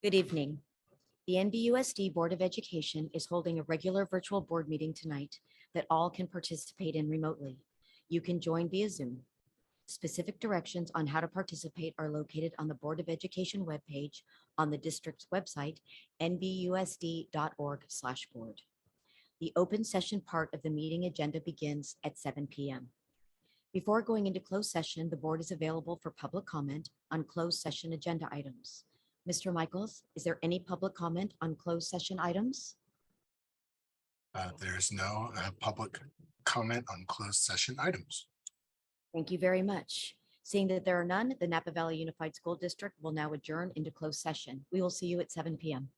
Good evening. The NVUSD Board of Education is holding a regular virtual board meeting tonight that all can participate in remotely. You can join via Zoom. Specific directions on how to participate are located on the Board of Education webpage on the district's website, nvusd.org/board. The open session part of the meeting agenda begins at 7 p.m. Before going into closed session, the board is available for public comment on closed session agenda items. Mr. Michaels, is there any public comment on closed session items? There's no public comment on closed session items. Thank you very much. Seeing that there are none, the Napa Valley Unified School District will now adjourn into closed session. We will see you at 7 p.m.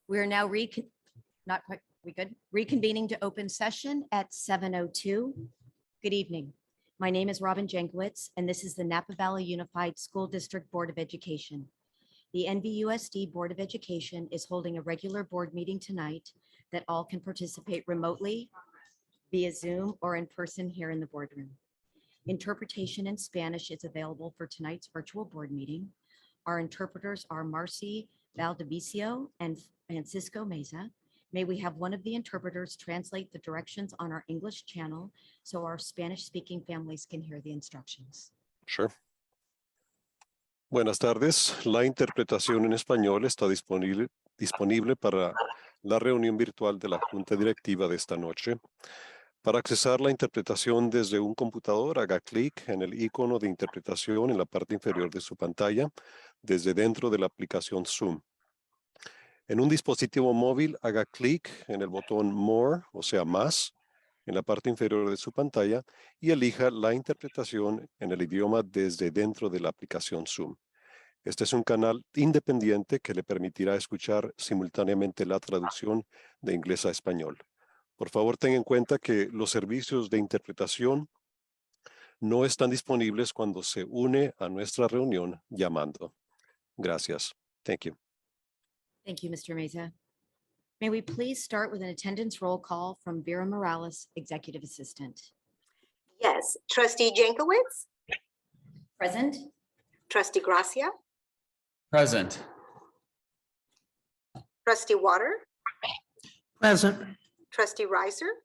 We are now reconvening to open session at 7:02. Good evening. My name is Robin Jankowitz, and this is the Napa Valley Unified School District Board of Education. The NVUSD Board of Education is holding a regular board meeting tonight that all can participate remotely via Zoom or in person here in the boardroom. Interpretation in Spanish is available for tonight's virtual board meeting. Our interpreters are Marcy Valdivicio and Francisco Meza. May we have one of the interpreters translate the directions on our English channel so our Spanish-speaking families can hear the instructions. Sure. Buenas tardes. La interpretación en español está disponible para la reunión virtual de la Junta Directiva de esta noche. Para accesar la interpretación desde un computador, haga clic en el icono de interpretación en la parte inferior de su pantalla desde dentro de la aplicación Zoom. En un dispositivo móvil, haga clic en el botón More, o sea, más, en la parte inferior de su pantalla y elija la interpretación en el idioma desde dentro de la aplicación Zoom. Este es un canal independiente que le permitirá escuchar simultáneamente la traducción de inglés a español. Por favor, tenga en cuenta que los servicios de interpretación no están disponibles cuando se une a nuestra reunión llamando. Gracias. Thank you. Thank you, Mr. Meza. May we please start with an attendance roll call from Vera Morales, Executive Assistant. Yes, Trustee Jankowitz, Present. Trustee Gracia, Present. Trustee Water, Present. Trustee Reiser,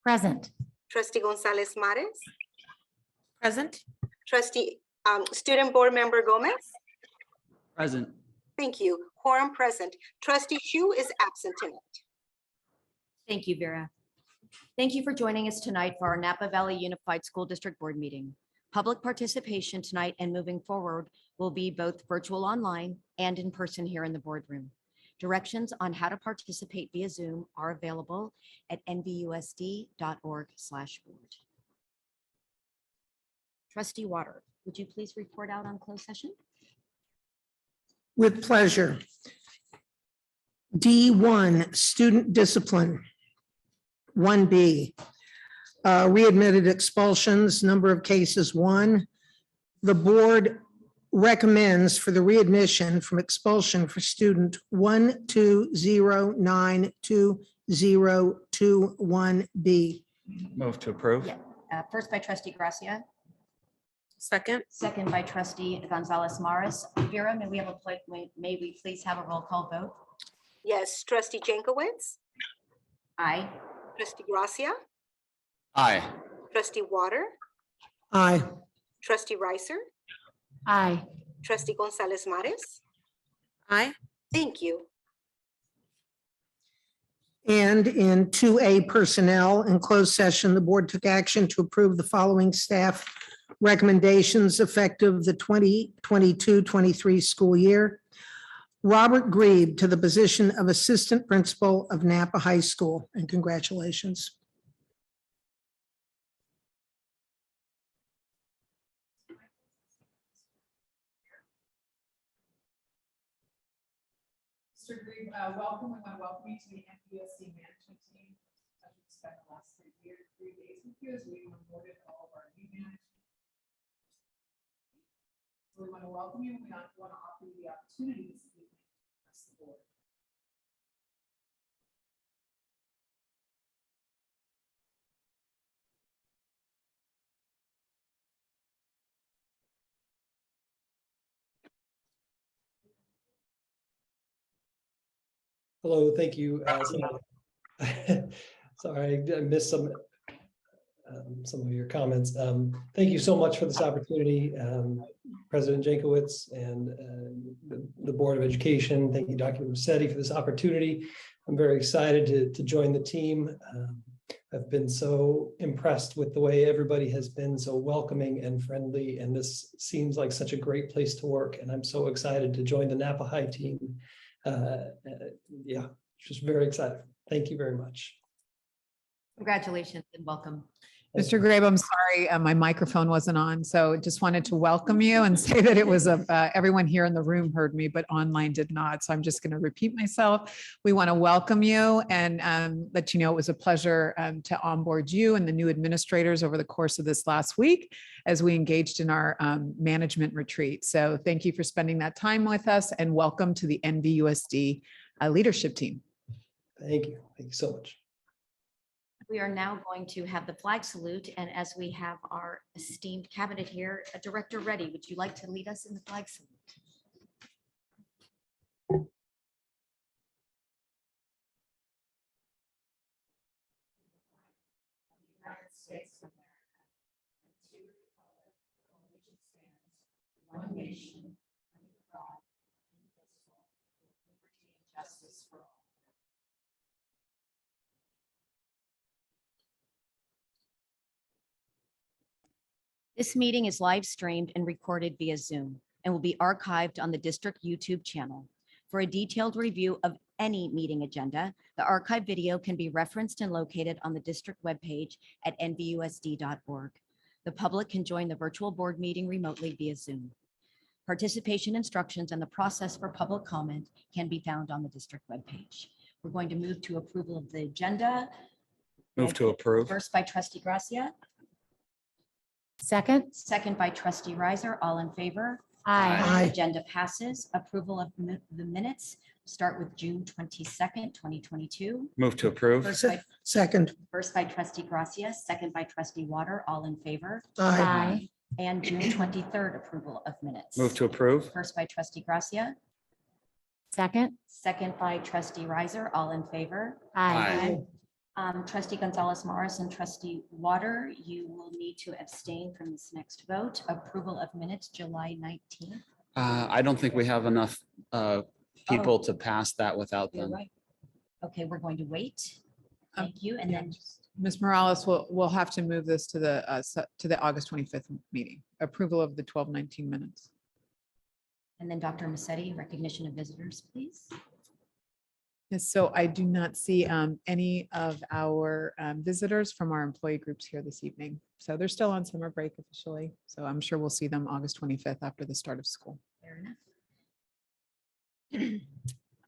Present. Trustee Gonzalez Mares, Present. Trustee Student Board Member Gomez. Present. Thank you. Quorum present. Trustee Shu is absent tonight. Thank you, Vera. Thank you for joining us tonight for our Napa Valley Unified School District Board meeting. Public participation tonight and moving forward will be both virtual online and in person here in the boardroom. Directions on how to participate via Zoom are available at nvusd.org/board. Trustee Water, would you please report out on closed session? With pleasure. D1, student discipline. 1B, readmitted expulsions, number of cases 1. The board recommends for the readmission from expulsion for student 120922021B. Move to approve. Yeah. First by Trustee Gracia, Second. second by Trustee Gonzalez Mares. Vera, may we please have a roll call vote? Yes, Trustee Jankowitz, Aye. Trustee Gracia, Aye. Trustee Water, Aye. Trustee Reiser, Aye. Trustee Gonzalez Mares. Aye. Thank you. And in 2A personnel, in closed session, the board took action to approve the following staff recommendations effective the 2022-23 school year. Robert Grieb to the position of Assistant Principal of Napa High School, and congratulations. Mr. Grieb, welcome. We want to welcome you to the NVUSD management team. As we spent the last 3 days with you as we onboarded all of our new management. So we want to welcome you. We want to offer you the opportunity to speak to the board. Hello, thank you. Sorry, I missed some of your comments. Thank you so much for this opportunity, President Jankowicz and the Board of Education. Thank you, Dr. Musetti, for this opportunity. I'm very excited to join the team. I've been so impressed with the way everybody has been so welcoming and friendly, and this seems like such a great place to work. And I'm so excited to join the Napa High team. Yeah, just very excited. Thank you very much. Congratulations and welcome. Mr. Grieb, I'm sorry, my microphone wasn't on, so just wanted to welcome you and say that it was everyone here in the room heard me, but online did not. So I'm just going to repeat myself. We want to welcome you and let you know it was a pleasure to onboard you and the new administrators over the course of this last week as we engaged in our management retreat. So thank you for spending that time with us and welcome to the NVUSD leadership team. Thank you. Thank you so much. We are now going to have the flag salute, and as we have our esteemed cabinet here, Director Reddy, would you like to lead us in the flag salute? United States of America, and to the republic for which it stands, one nation, under God, indivisible, with liberty and justice for all. This meeting is live streamed and recorded via Zoom and will be archived on the district YouTube channel. For a detailed review of any meeting agenda, the archive video can be referenced and located on the district webpage at nvusd.org. The public can join the virtual board meeting remotely via Zoom. Participation instructions and the process for public comment can be found on the district webpage. We're going to move to approval of the agenda. Move to approve. First by Trustee Gracia. Second. Second by Trustee Riser. All in favor? Aye. Agenda passes. Approval of the minutes. Start with June 22nd, 2022. Move to approve. Second. First by Trustee Gracia, second by Trustee Water. All in favor? Aye. And June 23rd, approval of minutes. Move to approve. First by Trustee Gracia, Second. second by Trustee Riser. All in favor? Aye. Trustee Gonzalez Morris and Trustee Water, you will need to abstain from this next vote. Approval of minutes, July 19th. I don't think we have enough people to pass that without You're them. right. Okay, we're going to wait. Thank you. And then Ms. Morales will have to move this to the August 25th meeting. Approval of the 12-19 minutes. and then Dr. Musetti, recognition of visitors, please. Yes, so I do not see any of our visitors from our employee groups here this evening. So they're still on summer break officially. So I'm sure we'll see them August 25th after the start of school. Fair enough.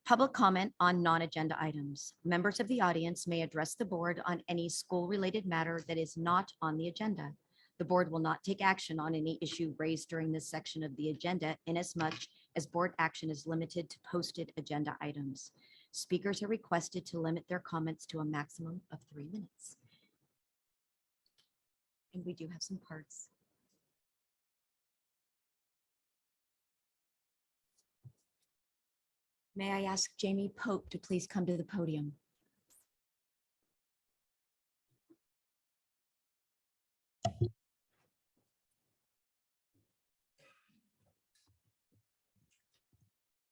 Public comment on non-agenda items. Members of the audience may address the board on any school-related matter that is not on the agenda. The board will not take action on any issue raised during this section of the agenda inasmuch as board action is limited to posted agenda items. Speakers are requested to limit their comments to a maximum of 3 minutes. And we do have some cards. May I ask Jamie Pope to please come to the podium?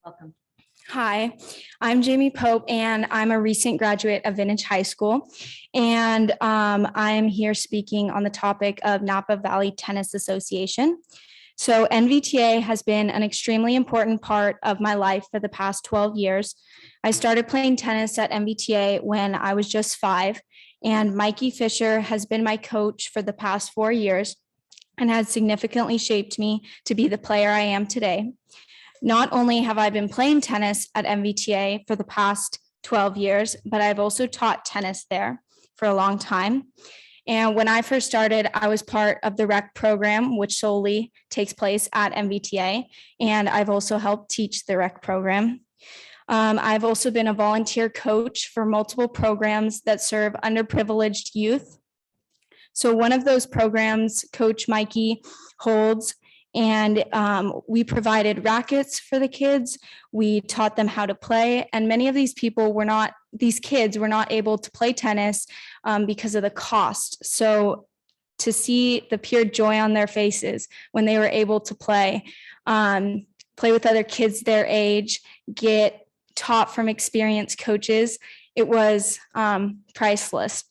Welcome. Hi, I'm Jamie Pope, and I'm a recent graduate of Vintage High School. And I'm here speaking on the topic of Napa Valley Tennis Association. So NVTA has been an extremely important part of my life for the past 12 years. I started playing tennis at NVTA when I was just 5, and Mikey Fisher has been my coach for the past 4 years and has significantly shaped me to be the player I am today. Not only have I been playing tennis at NVTA for the past 12 years, but I've also taught tennis there for a long time. And when I first started, I was part of the rec program, which solely takes place at NVTA. And I've also helped teach the rec program. I've also been a volunteer coach for multiple programs that serve underprivileged youth. So one of those programs Coach Mikey holds And we provided rackets for the kids. We taught them how to play. And many of these kids were not able to play tennis because of the cost. So to see the pure joy on their faces when they were able to play with other kids their age, get taught from experienced coaches, it was priceless.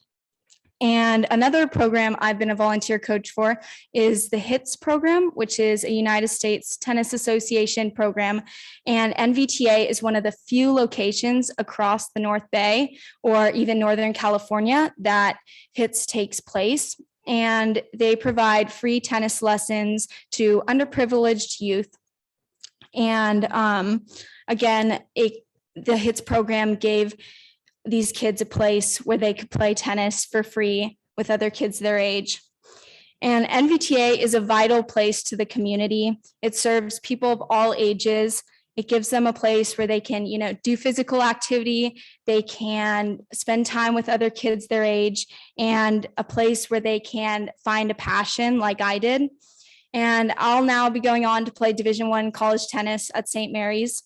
And another program I've been a volunteer coach for is the HITS program, which is a United States Tennis Association program. And NVTA is one of the few locations across the North Bay or even Northern California that HITS takes place. And they provide free tennis lessons to underprivileged youth. And again, the HITS program gave these kids a place where they could play tennis for free with other kids their age. And NVTA is a vital place to the community. It serves people of all ages. It gives them a place where they can, do physical activity. They can spend time with other kids their age, and a place where they can find a passion like I did. And I'll now be going on to play Division I college tennis at St. Mary's.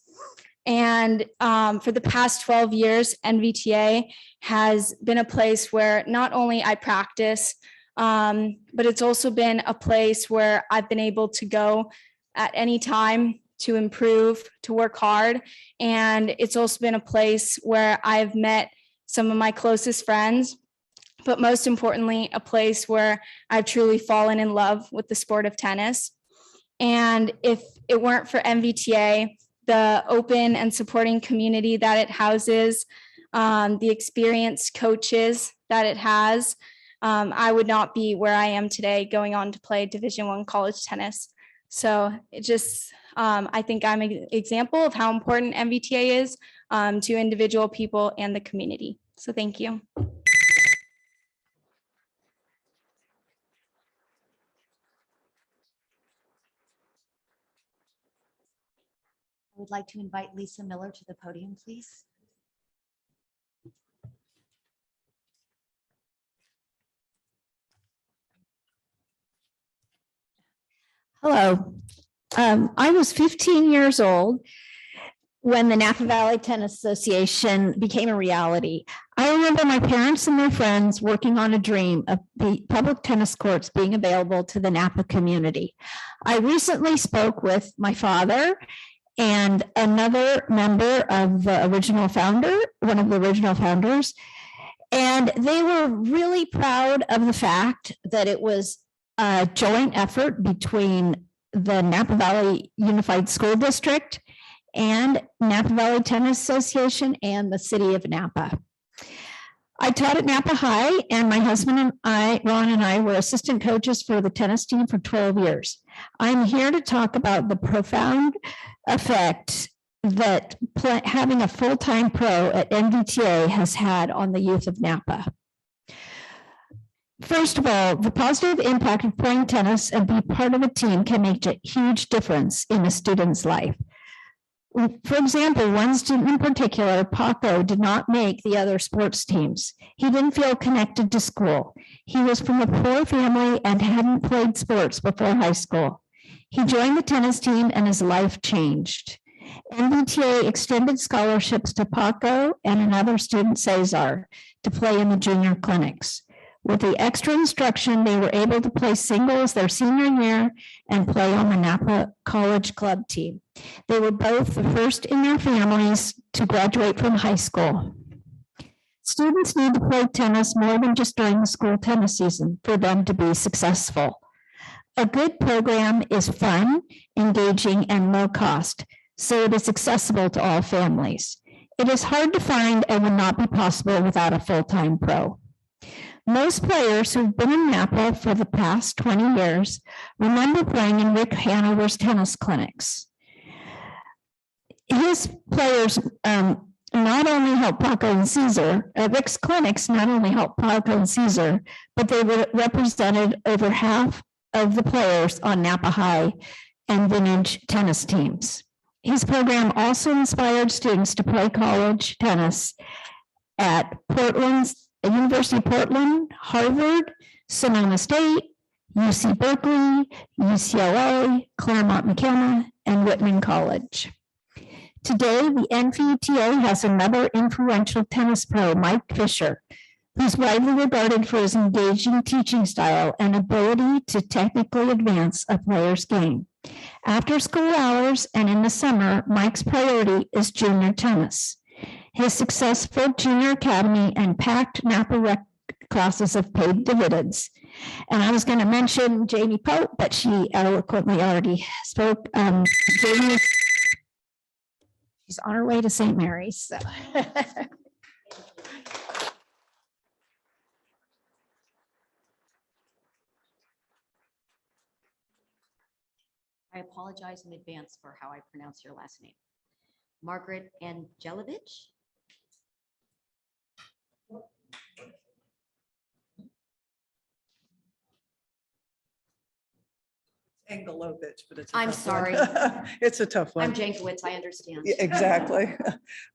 And for the past 12 years, NVTA has been a place where not only I practice, but it's also been a place where I've been able to go at any time to improve, to work hard. And it's also been a place where I've met some of my closest friends, but most importantly, a place where I've truly fallen in love with the sport of tennis. And if it weren't for NVTA, the open and supporting community that it houses, the experienced coaches that it has, I would not be where I am today going on to play Division I college tennis. So it just, I think I'm an example of how important NVTA is to individual people and the community. So thank you. I would like to invite Lisa Miller to the podium, please. Hello. I was 15 years old when the Napa Valley Tennis Association became a reality. I remember my parents and their friends working on a dream of the public tennis courts being available to the Napa community. I recently spoke with my father and another member of the original founder, one of the original founders, and they were really proud of the fact that it was a joint effort between the Napa Valley Unified School District and Napa Valley Tennis Association and the city of Napa. I taught at Napa High, and my husband and I, Ron and I, were assistant coaches for the tennis team for 12 years. I'm here to talk about the profound effect that having a full-time pro at NVTA has had on the youth of Napa. First of all, the positive impact of playing tennis and be part of a team can make a huge difference in a student's life. For example, one student in particular, Paco, did not make the other sports teams. He didn't feel connected to school. He was from a poor family and hadn't played sports before high school. He joined the tennis team and his life changed. NVTA extended scholarships to Paco and another student, Cesar, to play in the junior clinics. With the extra instruction, they were able to play singles their senior year and play on the Napa College Club team. They were both the first in their families to graduate from high school. Students need to play tennis more than just during the school tennis season for them to be successful. A good program is fun, engaging, and low cost, so it is accessible to all families. It is hard to find and would not be possible without a full-time pro. Most players who've been in Napa for the past 20 years remember playing in Rick Hanover's tennis clinics. His players not only helped Paco and Cesar, Rick's clinics not only helped Paco and Cesar, but they represented over half of the players on Napa High and vintage tennis teams. His program also inspired students to play college tennis at University of Portland, Harvard, Sonoma State, UC Berkeley, UCLA, Claremont McKenna, and Whitman College. Today, the NVUTA has another influential tennis pro, Mike Fisher, who's widely regarded for his engaging teaching style and ability to technically advance a player's game. After school hours and in the summer, Mike's priority is junior tennis. His successful junior academy and packed Napa rec classes have paid dividends. And I was going to mention Jamie Pope, but she eloquently already spoke. Jamie, she's on her way to St. Mary's. So. I apologize in advance for how I pronounce your last name. Margaret Angelovich. Angelovich, but it's. a I'm tough one. sorry. It's a tough one. I'm Jankowicz, I understand. Yeah, exactly.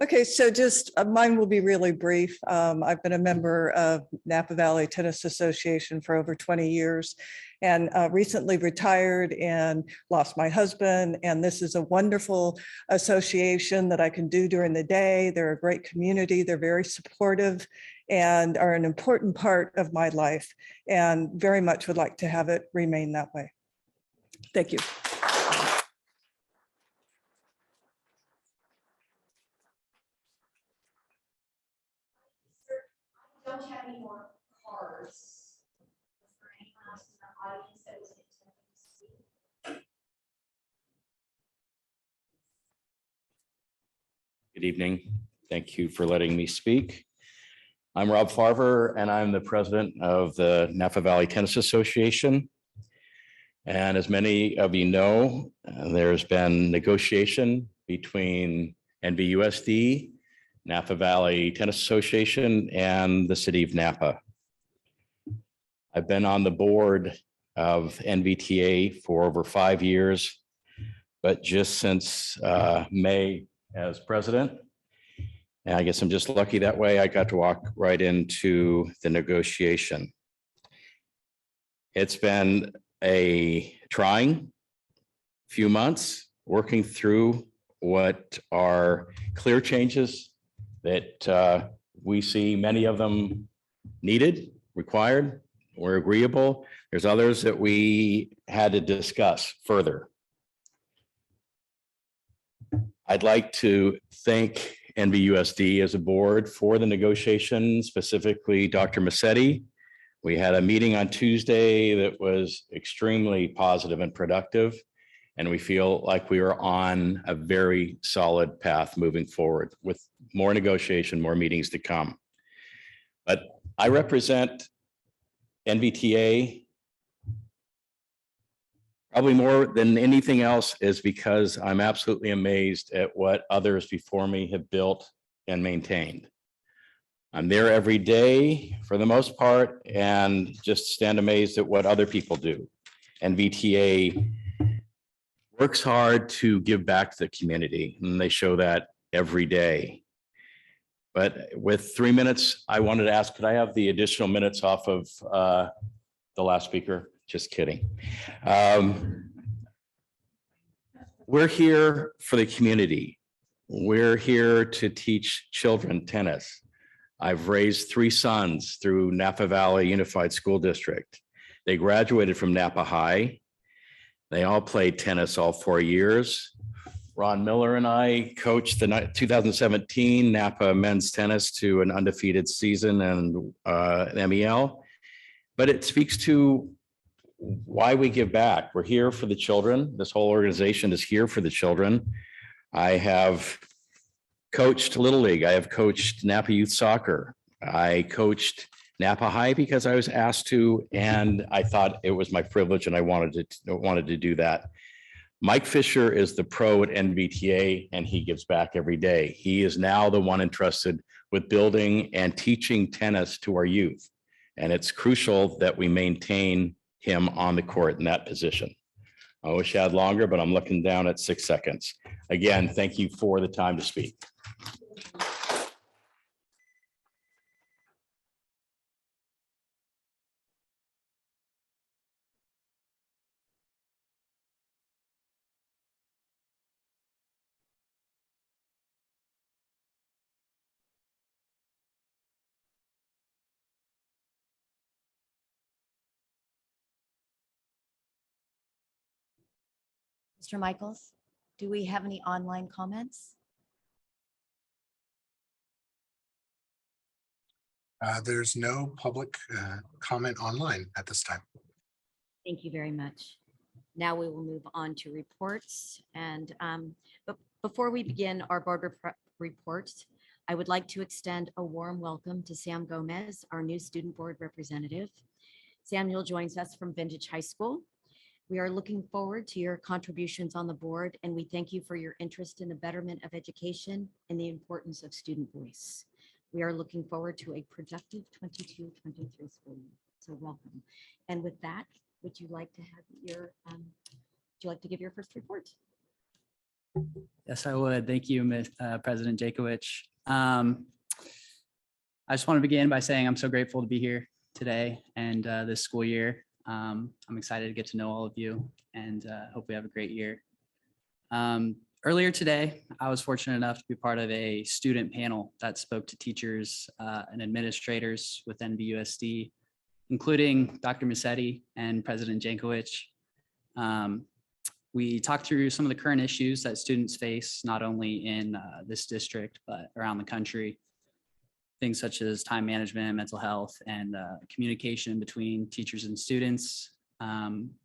Okay, so just mine will be really brief. I've been a member of Napa Valley Tennis Association for over 20 years and recently retired and lost my husband. And this is a wonderful association that I can do during the day. They're a great community. They're very supportive and are an important part of my life, and very much would like to have it remain that way. Thank you. Don't have any more cards. For anyone else in the audience that was intending to speak. Good evening. Thank you for letting me speak. I'm Rob Farver, and I'm the president of the Napa Valley Tennis Association. And as many of you know, there's been negotiation between NVUSD, Napa Valley Tennis Association, and the city of Napa. I've been on the board of NVTA for over 5 years, but just since May as president. And I guess I'm just lucky that way. I got to walk right into the negotiation. It's been a trying few months working through what are clear changes that we see many of them needed, required, or agreeable. There's others that we had to discuss further. I'd like to thank NVUSD as a board for the negotiation, specifically Dr. Massetti. We had a meeting on Tuesday that was extremely positive and productive, and we feel like we are on a very solid path moving forward with more negotiation, more meetings to come. But I represent NVTA probably more than anything else is because I'm absolutely amazed at what others before me have built and maintained. I'm there every day for the most part and just stand amazed at what other people do. NVTA works hard to give back to the community, and they show that every day. But with 3 minutes, I wanted to ask, could I have the additional minutes off of the last speaker? Just kidding. We're here for the community. We're here to teach children tennis. I've raised 3 sons through Napa Valley Unified School District. They graduated from Napa High. They all played tennis all 4 years. Ron Miller and I coached the 2017 Napa men's tennis to an undefeated season and an MEL. But it speaks to why we give back. We're here for the children. This whole organization is here for the children. I have coached Little League. I have coached Napa Youth Soccer. I coached Napa High because I was asked to, and I thought it was my privilege and I wanted to do that. Mike Fisher is the pro at NVTA, and he gives back every day. He is now the one entrusted with building and teaching tennis to our youth. And it's crucial that we maintain him on the court in that position. I wish I had longer, but I'm looking down at 6 seconds. Again, thank you for the time to speak. Mr. Michaels, do we have any online comments? There's no public comment online at this time. Thank you very much. Now we will move on to reports. And but before we begin our board reports, I would like to extend a warm welcome to Sam Gomez, our new student board representative. Samuel joins us from Vintage High School. We are looking forward to your contributions on the board, and we thank you for your interest in the betterment of education and the importance of student voice. We are looking forward to a productive 22-23 school year. So welcome. And with that, would you like to have your, would you like to give your first report? Yes, I would. Thank you, President Jakowicz. I just want to begin by saying I'm so grateful to be here today and this school year. I'm excited to get to know all of you and hope we have a great year. Earlier today, I was fortunate enough to be part of a student panel that spoke to teachers and administrators with NVUSD, including Dr. Massetti and President Jankowicz. We talked through some of the current issues that students face, not only in this district, but around the country. Things such as time management, mental health, and communication between teachers and students.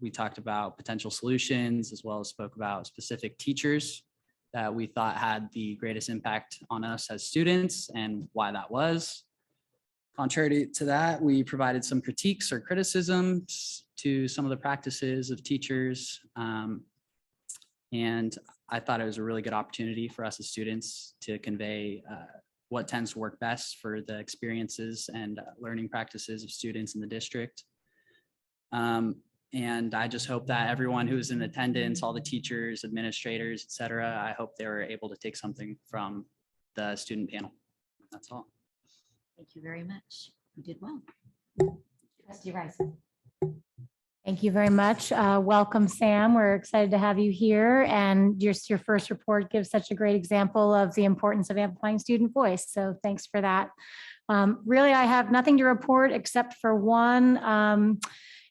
We talked about potential solutions, as well as spoke about specific teachers that we thought had the greatest impact on us as students and why that was. Contrary to that, we provided some critiques or criticisms to some of the practices of teachers. And I thought it was a really good opportunity for us as students to convey what tends to work best for the experiences and learning practices of students in the district. And I just hope that everyone who was in attendance, all the teachers, administrators, et cetera, I hope they were able to take something from the student panel. That's all. Thank you very much. You did well. Trustee Rice. Thank you very much. Welcome, Sam. We're excited to have you here. And your first report gives such a great example of the importance of amplifying student voice. So thanks for that. Really, I have nothing to report except for one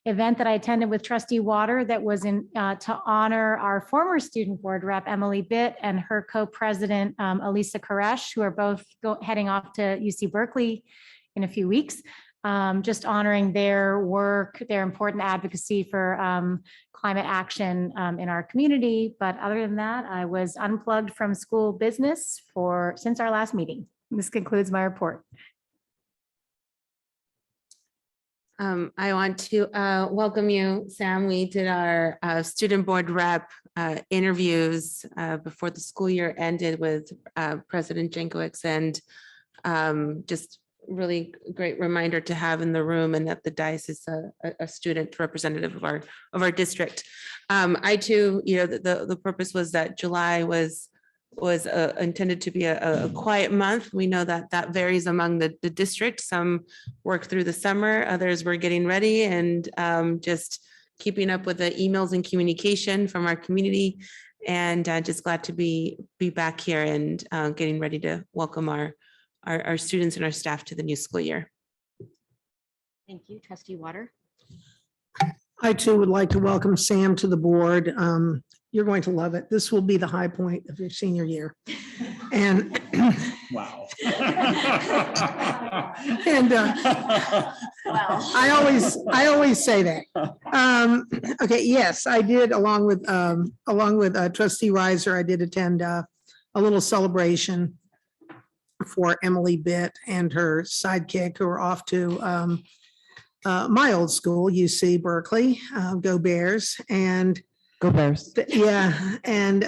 event that I attended with Trustee Water that was to honor our former student board rep, Emily Bitt, and her co-president, Elisa Koresh, who are both heading off to UC Berkeley in a few weeks. Just honoring their work, their important advocacy for climate action in our community. But other than that, I was unplugged from school business since our last meeting. This concludes my report. I want to welcome you, Sam. We did our student board rep interviews before the school year ended with President Jankowicz, and just really great reminder to have in the room, and that the dais is a student representative of our district. I too, the purpose was that July was intended to be a quiet month. We know that that varies among the district. Some work through the summer, others were getting ready and just keeping up with the emails and communication from our community. And just glad to be back here and getting ready to welcome our students and our staff to the new school year. Thank you, Trustee Water. I too would like to welcome Sam to the board. You're going to love it. This will be the high point of your senior year. And Wow. and I always say that. Okay, yes, I did along with Trustee Reiser, I did attend a little celebration for Emily Bitt and her sidekick, who are off to my old school, UC Berkeley. Go Bears. And Go Bears. yeah, and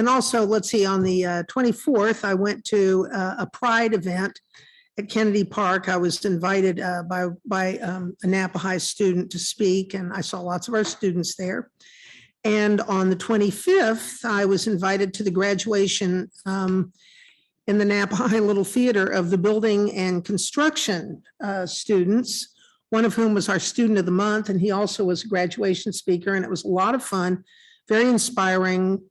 also, let's see, on the 24th, I went to a Pride event at Kennedy Park. I was invited by a Napa High student to speak, and I saw lots of our students there. And on the 25th, I was invited to the graduation in the Napa High Little Theater of the building and construction students, one of whom was our student of the month, and he also was a graduation speaker, and it was a lot of fun, very inspiring.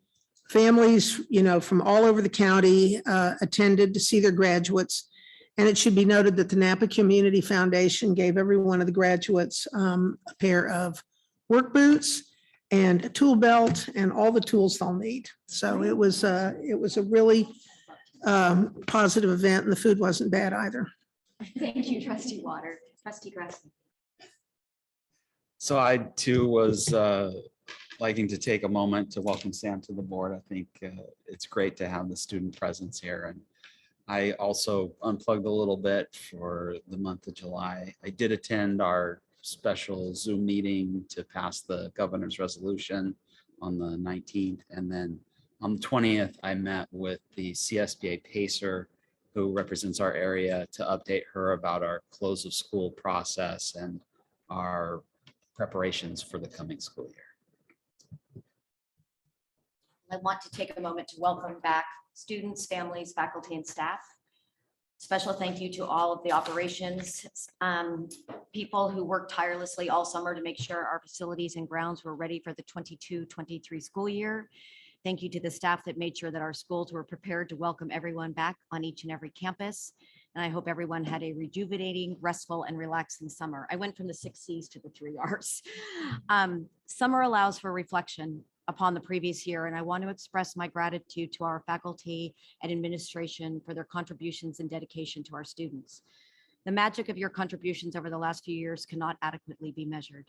Families, from all over the county attended to see their graduates. And it should be noted that the Napa Community Foundation gave every one of the graduates a pair of work boots and a tool belt and all the tools they'll need. So it was a really positive event, and the food wasn't bad either. Thank you, Trustee Water. Trustee Gressel. So I too was liking to take a moment to welcome Sam to the board. I think it's great to have the student presence here. And I also unplugged a little bit for the month of July. I did attend our special Zoom meeting to pass the governor's resolution on the 19th. And then on the 20th, I met with the CSBA PACER, who represents our area, to update her about our close of school process and our preparations for the coming school year. I want to take a moment to welcome back students, families, faculty, and staff. Special thank you to all of the operations people who worked tirelessly all summer to make sure our facilities and grounds were ready for the 22-23 school year. Thank you to the staff that made sure that our schools were prepared to welcome everyone back on each and every campus. And I hope everyone had a rejuvenating, restful, and relaxing summer. I went from the 6 C's to the 3 R's. Summer allows for reflection upon the previous year, and I want to express my gratitude to our faculty and administration for their contributions and dedication to our students. The magic of your contributions over the last few years cannot adequately be measured.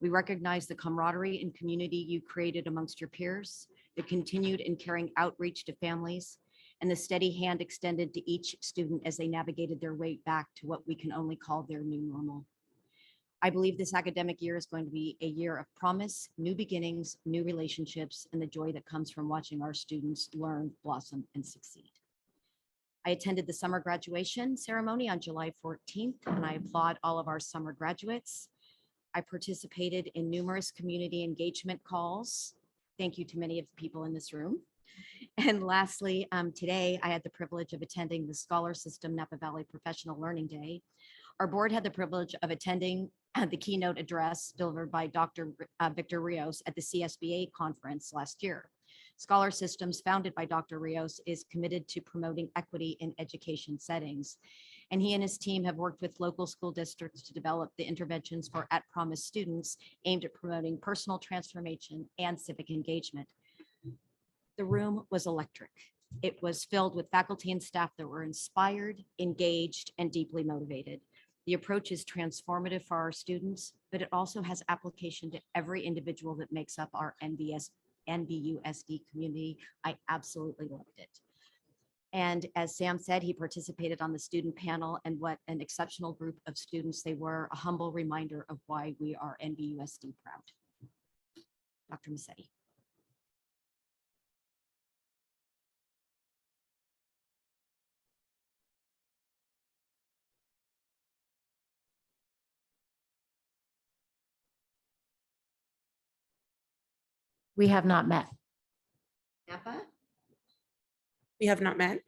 We recognize the camaraderie and community you created amongst your peers, the continued and caring outreach to families, and the steady hand extended to each student as they navigated their way back to what we can only call their new normal. I believe this academic year is going to be a year of promise, new beginnings, new relationships, and the joy that comes from watching our students learn, blossom, and succeed. I attended the summer graduation ceremony on July 14th, and I applaud all of our summer graduates. I participated in numerous community engagement calls. Thank you to many of the people in this room. And lastly, today I had the privilege of attending the Scholar System Napa Valley Professional Learning Day. Our board had the privilege of attending the keynote address delivered by Dr. Victor Rios at the CSBA conference last year. Scholar Systems, founded by Dr. Rios, is committed to promoting equity in education settings. And he and his team have worked with local school districts to develop the interventions for at-promise students aimed at promoting personal transformation and civic engagement. The room was electric. It was filled with faculty and staff that were inspired, engaged, and deeply motivated. The approach is transformative for our students, but it also has application to every individual that makes up our NVUSD community. I absolutely loved it. And as Sam said, he participated on the student panel, and what an exceptional group of students they were, a humble reminder of why we are NVUSD proud. Dr. Massetti. We have not met. Napa? We have not met.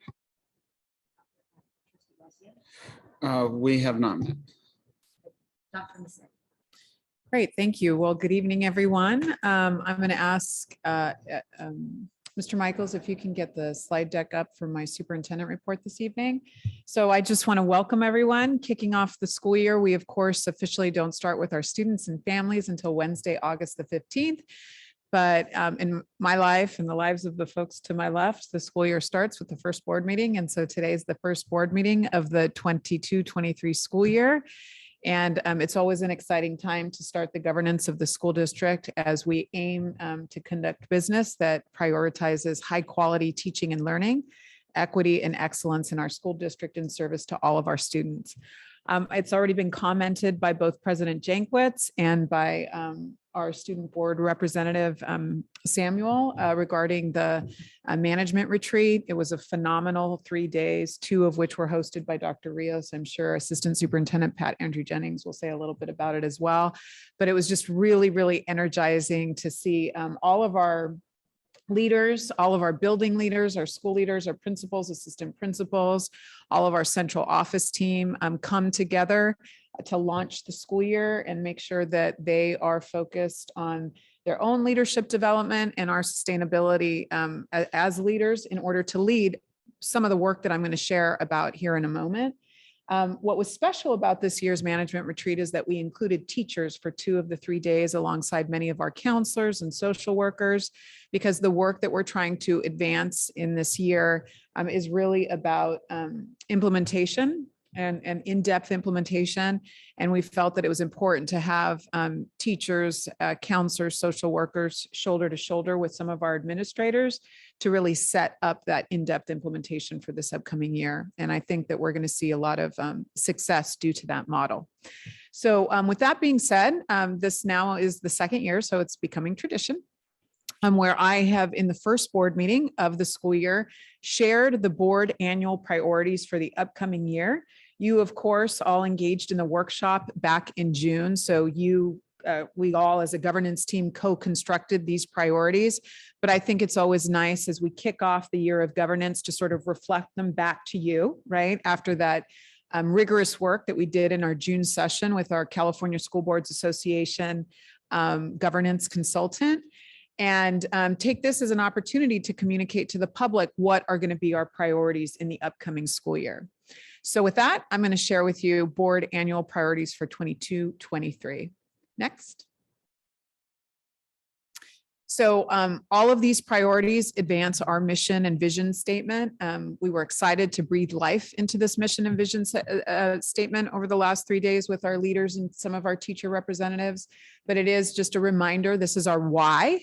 We have not met. Dr. Massetti. Great, thank you. Well, good evening, everyone. I'm going to ask Mr. Michaels if you can get the slide deck up for my superintendent report this evening. So I just want to welcome everyone kicking off the school year. We, of course, officially don't start with our students and families until Wednesday, August the 15th. But in my life and the lives of the folks to my left, the school year starts with the first board meeting. And so today is the first board meeting of the 22-23 school year. And it's always an exciting time to start the governance of the school district as we aim to conduct business that prioritizes high quality teaching and learning, equity and excellence in our school district in service to all of our students. It's already been commented by both President Jankwitz and by our student board representative, Samuel, regarding the management retreat. It was a phenomenal 3 days, 2 of which were hosted by Dr. Rios. I'm sure Assistant Superintendent Pat Andrew Jennings will say a little bit about it as well. But it was just really, really energizing to see all of our leaders, all of our building leaders, our school leaders, our principals, assistant principals, all of our central office team come together to launch the school year and make sure that they are focused on their own leadership development and our sustainability as leaders in order to lead some of the work that I'm going to share about here in a moment. What was special about this year's management retreat is that we included teachers for 2 of the 3 days alongside many of our counselors and social workers, because the work that we're trying to advance in this year is really about implementation and in-depth implementation. And we felt that it was important to have teachers, counselors, social workers, shoulder to shoulder with some of our administrators to really set up that in-depth implementation for this upcoming year. And I think that we're going to see a lot of success due to that model. So with that being said, this now is the 2nd year, so it's becoming tradition. Where I have, in the first board meeting of the school year, shared the board annual priorities for the upcoming year. You, of course, all engaged in the workshop back in June. So we all as a governance team co-constructed these priorities. But I think it's always nice as we kick off the year of governance to sort of reflect them back to you, right? After that rigorous work that we did in our June session with our California School Boards Association governance consultant. And take this as an opportunity to communicate to the public what are going to be our priorities in the upcoming school year. So with that, I'm going to share with you board annual priorities for 22-23. Next. So all of these priorities advance our mission and vision statement. We were excited to breathe life into this mission and vision statement over the last 3 days with our leaders and some of our teacher representatives. But it is just a reminder, this is our why.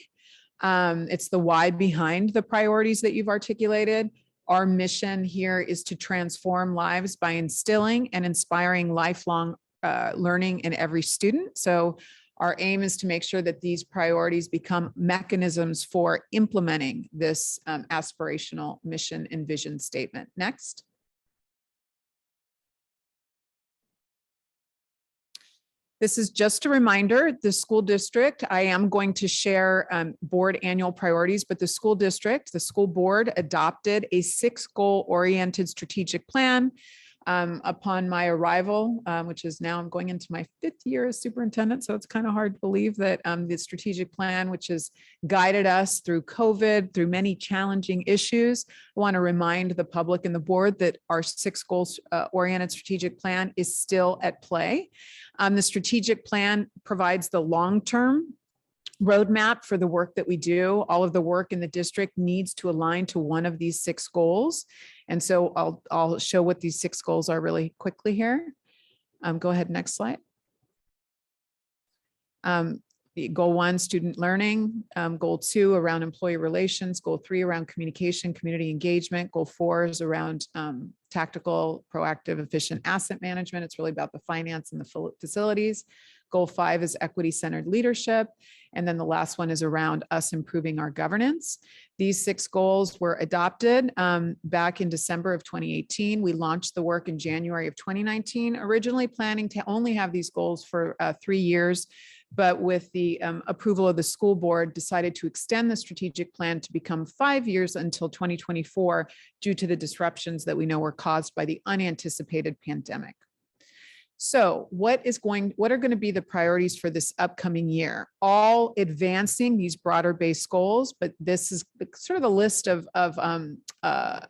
It's the why behind the priorities that you've articulated. Our mission here is to transform lives by instilling and inspiring lifelong learning in every student. So our aim is to make sure that these priorities become mechanisms for implementing this aspirational mission and vision statement. Next. This is just a reminder, the school district, I am going to share board annual priorities, but the school district, the school board adopted a 6-goal oriented strategic plan upon my arrival, which is now I'm going into my 5th year as superintendent. So it's kind of hard to believe that the strategic plan, which has guided us through COVID, through many challenging issues. I want to remind the public and the board that our 6 goals oriented strategic plan is still at play. The strategic plan provides the long-term roadmap for the work that we do. All of the work in the district needs to align to one of these 6 goals. And so I'll show what these 6 goals are really quickly here. Go ahead, next slide. Goal 1, student learning. Goal 2, around employee relations. Goal 3, around communication, community engagement. Goal 4 is around tactical, proactive, efficient asset management. It's really about the finance and the facilities. Goal 5 is equity-centered leadership. And then the last one is around us improving our governance. These 6 goals were adopted back in December of 2018. We launched the work in January of 2019, originally planning to only have these goals for 3 years, but with the approval of the school board, decided to extend the strategic plan to become 5 years until 2024 due to the disruptions that we know were caused by the unanticipated pandemic. So what are going to be the priorities for this upcoming year? All advancing these broader based goals, but this is sort of the list of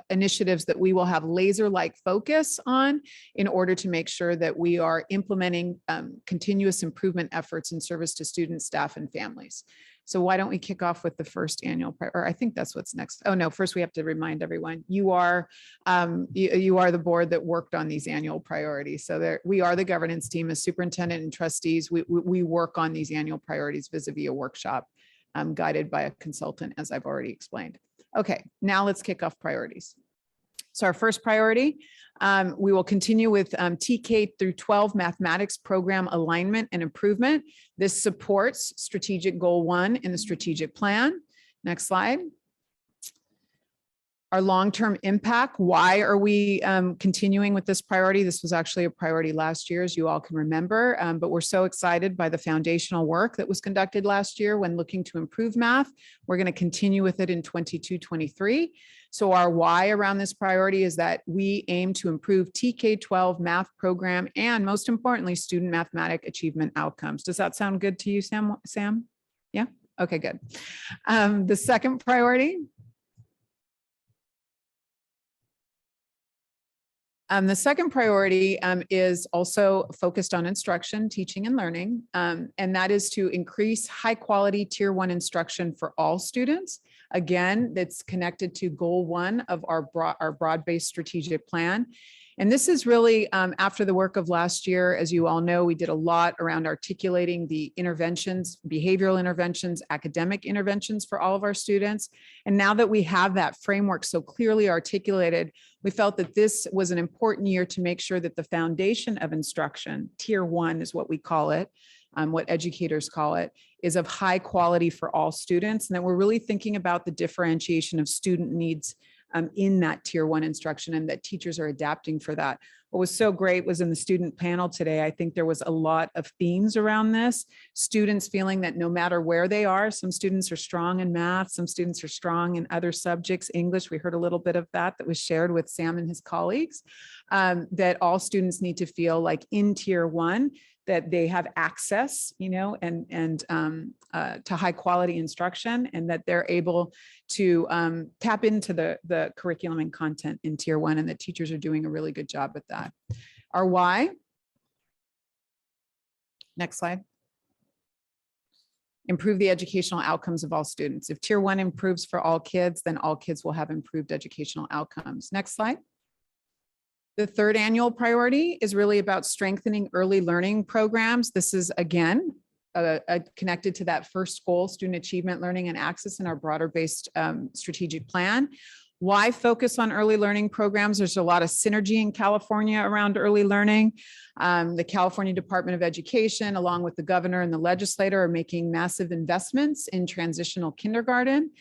initiatives that we will have laser-like focus on in order to make sure that we are implementing continuous improvement efforts in service to students, staff, and families. So why don't we kick off with the first annual, or I think that's what's next. Oh no, first we have to remind everyone, you are the board that worked on these annual priorities. So we are the governance team as superintendent and trustees. We work on these annual priorities vis-a-vis a workshop guided by a consultant, as I've already explained. Okay, now let's kick off priorities. So our first priority, we will continue with TK through 12 mathematics program alignment and improvement. This supports strategic goal 1 in the strategic plan. Next slide. Our long-term impact. Why are we continuing with this priority? This was actually a priority last year, as you all can remember, but we're so excited by the foundational work that was conducted last year when looking to improve math. We're going to continue with it in 22-23. So our why around this priority is that we aim to improve TK-12 math program and, most importantly, student mathematic achievement outcomes. Does that sound good to you, Sam? Yeah? Okay, good. The second priority, The second priority is also focused on instruction, teaching and learning, and that is to increase high quality tier 1 instruction for all students. Again, that's connected to goal 1 of our broad-based strategic plan. And this is really after the work of last year. As you all know, we did a lot around articulating the interventions, behavioral interventions, academic interventions for all of our students. And now that we have that framework so clearly articulated, we felt that this was an important year to make sure that the foundation of instruction, tier 1 is what we call it, what educators call it, is of high quality for all students. And that we're really thinking about the differentiation of student needs in that tier 1 instruction, and that teachers are adapting for that. What was so great was in the student panel today, I think there was a lot of themes around this. Students feeling that no matter where they are, some students are strong in math, some students are strong in other subjects, English, we heard a little bit of that was shared with Sam and his colleagues, that all students need to feel like in tier 1, that they have access, to high quality instruction, and that they're able to tap into the curriculum and content in tier 1, and that teachers are doing a really good job with that. Our why. Next slide. Improve the educational outcomes of all students. If tier 1 improves for all kids, then all kids will have improved educational outcomes. Next slide. The third annual priority is really about strengthening early learning programs. This is, again, connected to that first goal, student achievement, learning, and access in our broader based strategic plan. Why focus on early learning programs? There's a lot of synergy in California around early learning. The California Department of Education, along with the governor and the legislator, are making massive investments in transitional kindergarten.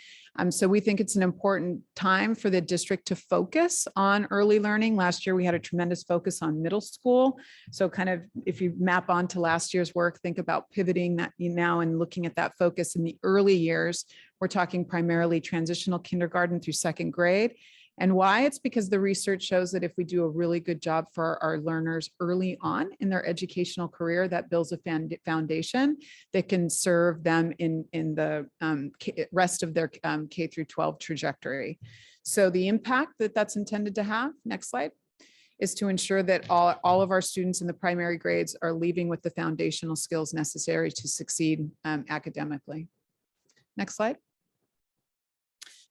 So we think it's an important time for the district to focus on early learning. Last year, we had a tremendous focus on middle school. So kind of, if you map onto last year's work, think about pivoting that now and looking at that focus in the early years. We're talking primarily transitional kindergarten through 2nd grade. And why? It's because the research shows that if we do a really good job for our learners early on in their educational career, that builds a foundation that can serve them in the rest of their K through 12 trajectory. So the impact that that's intended to have, next slide, is to ensure that all of our students in the primary grades are leaving with the foundational skills necessary to succeed academically. Next slide.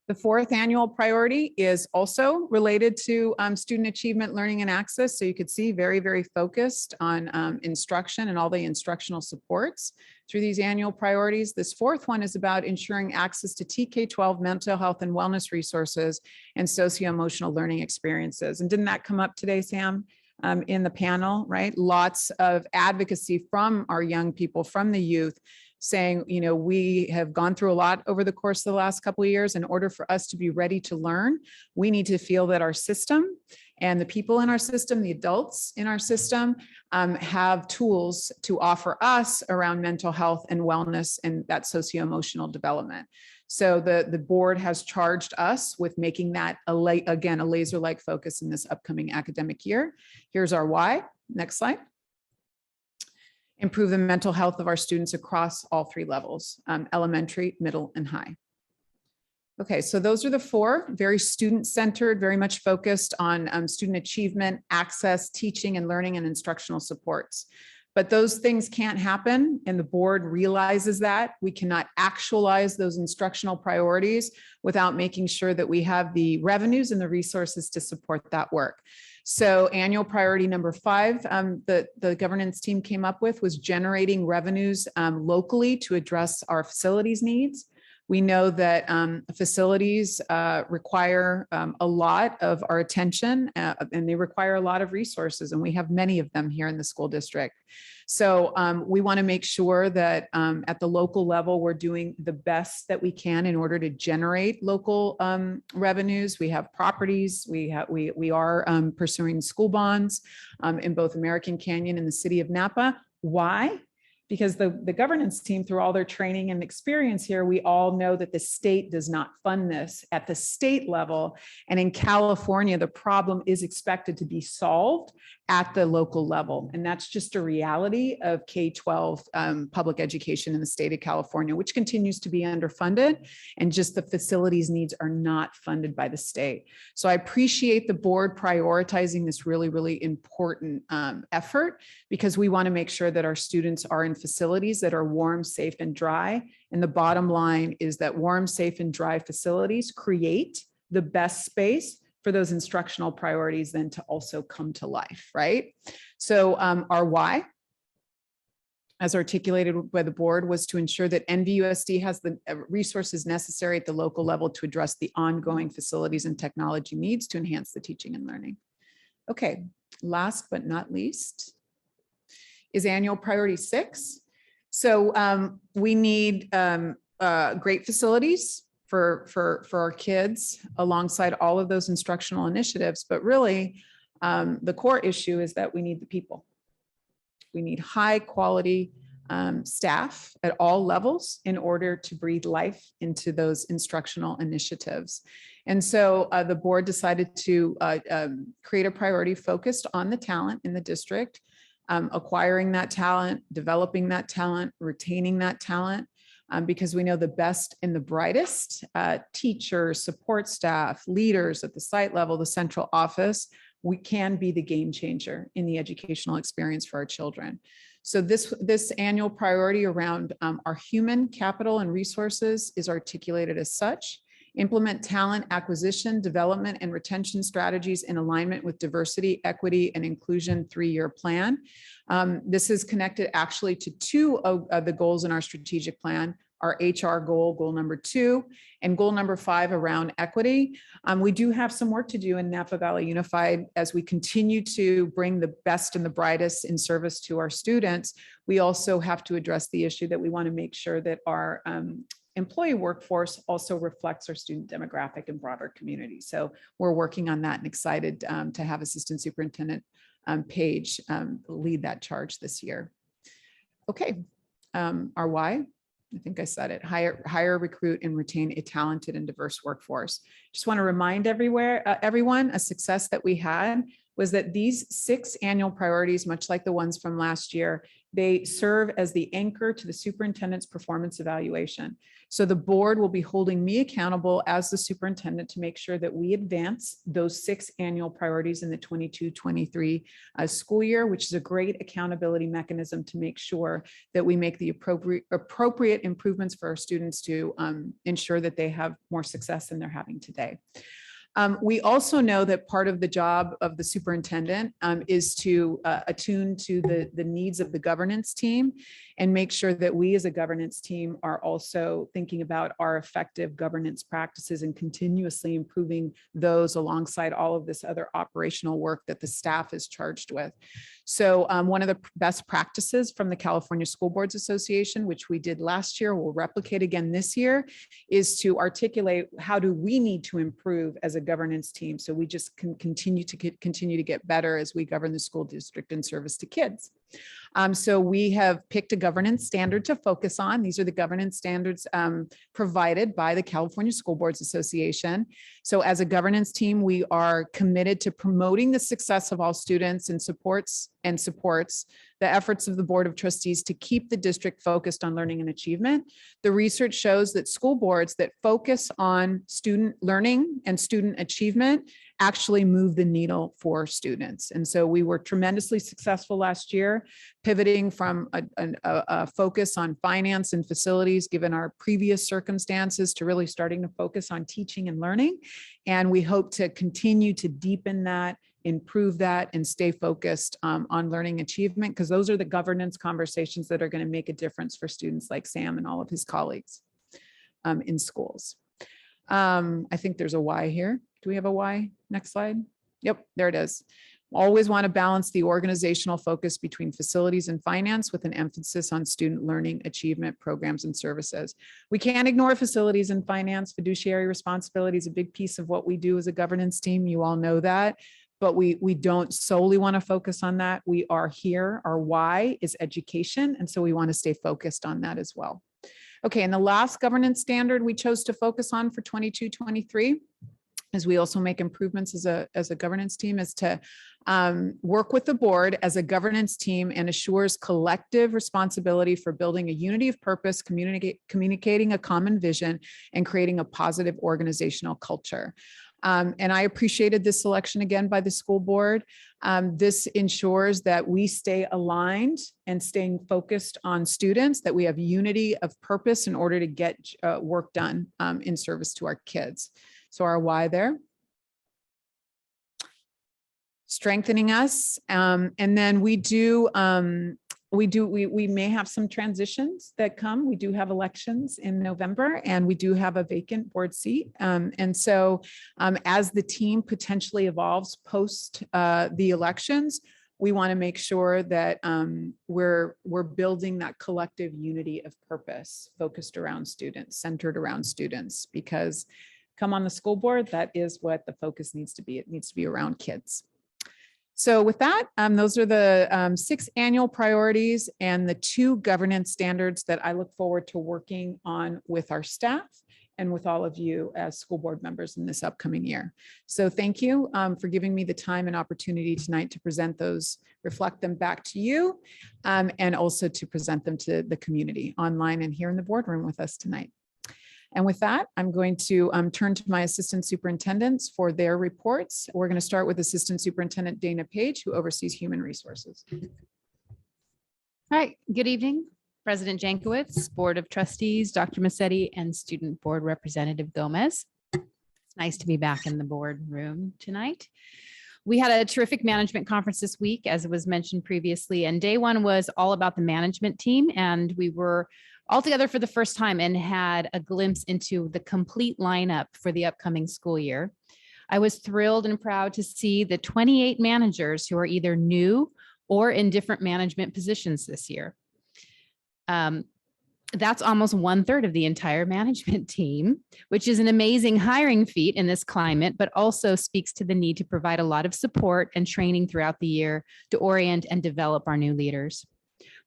The fourth annual priority is also related to student achievement, learning, and access. So you could see very, very focused on instruction and all the instructional supports through these annual priorities. This fourth one is about ensuring access to TK-12 mental health and wellness resources and socio-emotional learning experiences. And didn't that come up today, Sam? In the panel, right? Lots of advocacy from our young people, from the youth, saying, we have gone through a lot over the course of the last couple of years. In order for us to be ready to learn, we need to feel that our system and the people in our system, the adults in our system, have tools to offer us around mental health and wellness and that socio-emotional development. So the board has charged us with making that, again, a laser-like focus in this upcoming academic year. Here's our why. Next slide. Improve the mental health of our students across all 3 levels, elementary, middle, and high. Okay, so those are the 4, very student-centered, very much focused on student achievement, access, teaching and learning, and instructional supports. But those things can't happen, and the board realizes that. We cannot actualize those instructional priorities without making sure that we have the revenues and the resources to support that work. So annual priority number 5, the governance team came up with was generating revenues locally to address our facilities needs. We know that facilities require a lot of our attention and they require a lot of resources, and we have many of them here in the school district. So we want to make sure that at the local level, we're doing the best that we can in order to generate local revenues. We have properties, we are pursuing school bonds in both American Canyon and the city of Napa. Why? because the governance team, through all their training and experience here, we all know that the state does not fund this at the state level. And in California, the problem is expected to be solved at the local level. And that's just a reality of K-12 public education in the state of California, which continues to be underfunded, and just the facilities needs are not funded by the state. So I appreciate the board prioritizing this really, really important effort, because we want to make sure that our students are in facilities that are warm, safe, and dry. And the bottom line is that warm, safe, and dry facilities create the best space for those instructional priorities then to also come to life, right? So our why, as articulated by the board, was to ensure that NVUSD has the resources necessary at the local level to address the ongoing facilities and technology needs to enhance the teaching and learning. Okay, last but not least is annual priority 6. So we need great facilities for our kids alongside all of those instructional initiatives. But really, the core issue is that we need the people. We need high quality staff at all levels in order to breathe life into those instructional initiatives. And so the board decided to create a priority focused on the talent in the district, acquiring that talent, developing that talent, retaining that talent, because we know the best and the brightest teachers, support staff, leaders at the site level, the central office, we can be the game changer in the educational experience for our children. So this annual priority around our human capital and resources is articulated as such: implement talent acquisition, development, and retention strategies in alignment with diversity, equity, and inclusion 3-year plan. This is connected actually to 2 of the goals in our strategic plan: our HR goal, goal number 2, and goal number 5 around equity. We do have some work to do in Napa Valley Unified as we continue to bring the best and the brightest in service to our students. We also have to address the issue that we want to make sure that our employee workforce also reflects our student demographic and broader community. So we're working on that and excited to have Assistant Superintendent Page lead that charge this year. Okay, our why. I think I said it: hire, recruit, and retain a talented and diverse workforce. Just want to remind everyone, a success that we had was that these 6 annual priorities, much like the ones from last year, they serve as the anchor to the superintendent's performance evaluation. So the board will be holding me accountable as the superintendent to make sure that we advance those 6 annual priorities in the 22-23 school year, which is a great accountability mechanism to make sure that we make the appropriate improvements for our students to ensure that they have more success than they're having today. We also know that part of the job of the superintendent is to attune to the needs of the governance team and make sure that we as a governance team are also thinking about our effective governance practices and continuously improving those alongside all of this other operational work that the staff is charged with. So one of the best practices from the California School Boards Association, which we did last year, we'll replicate again this year, is to articulate how do we need to improve as a governance team so we just can continue to get better as we govern the school district in service to kids. So we have picked a governance standard to focus on. These are the governance standards provided by the California School Boards Association. So as a governance team, we are committed to promoting the success of all students and supports the efforts of the Board of Trustees to keep the district focused on learning and achievement. The research shows that school boards that focus on student learning and student achievement actually move the needle for students. And so we were tremendously successful last year, pivoting from a focus on finance and facilities, given our previous circumstances, to really starting to focus on teaching and learning. And we hope to continue to deepen that, improve that, and stay focused on learning achievement, because those are the governance conversations that are going to make a difference for students like Sam and all of his colleagues in schools. I think there's a why here. Do we have a why? Next slide. Yep, there it is. Always want to balance the organizational focus between facilities and finance with an emphasis on student learning achievement programs and services. We can't ignore facilities and finance. Fiduciary responsibility is a big piece of what we do as a governance team. You all know that. but we don't solely want to focus on that. We are here. Our why is education. And so we want to stay focused on that as well. Okay, and the last governance standard we chose to focus on for 22-23, as we also make improvements as a governance team, is to work with the board as a governance team and assures collective responsibility for building a unity of purpose, communicating a common vision, and creating a positive organizational culture. And I appreciated this selection again by the school board. This ensures that we stay aligned and staying focused on students, that we have unity of purpose in order to get work done in service to our kids. So our why there. Strengthening us. And then we may have some transitions that come. We do have elections in November, and we do have a vacant board seat. And so as the team potentially evolves post the elections, we want to make sure that we're building that collective unity of purpose focused around students, centered around students, because come on the school board, that is what the focus needs to be. It needs to be around kids. So with that, those are the 6 annual priorities and the 2 governance standards that I look forward to working on with our staff and with all of you as school board members in this upcoming year. So thank you for giving me the time and opportunity tonight to present those, reflect them back to you, and also to present them to the community online and here in the boardroom with us tonight. And with that, I'm going to turn to my assistant superintendents for their reports. We're going to start with Assistant Superintendent Dana Page, who oversees human resources. All right, good evening, President Jankowicz, Board of Trustees, Dr. Massetti, and Student Board Representative Gomez. It's nice to be back in the boardroom tonight. We had a terrific management conference this week, as was mentioned previously, and day 1 was all about the management team, and we were all together for the first time and had a glimpse into the complete lineup for the upcoming school year. I was thrilled and proud to see the 28 managers who are either new or in different management positions this year. That's almost 1/3 of the entire management team, which is an amazing hiring feat in this climate, but also speaks to the need to provide a lot of support and training throughout the year to orient and develop our new leaders.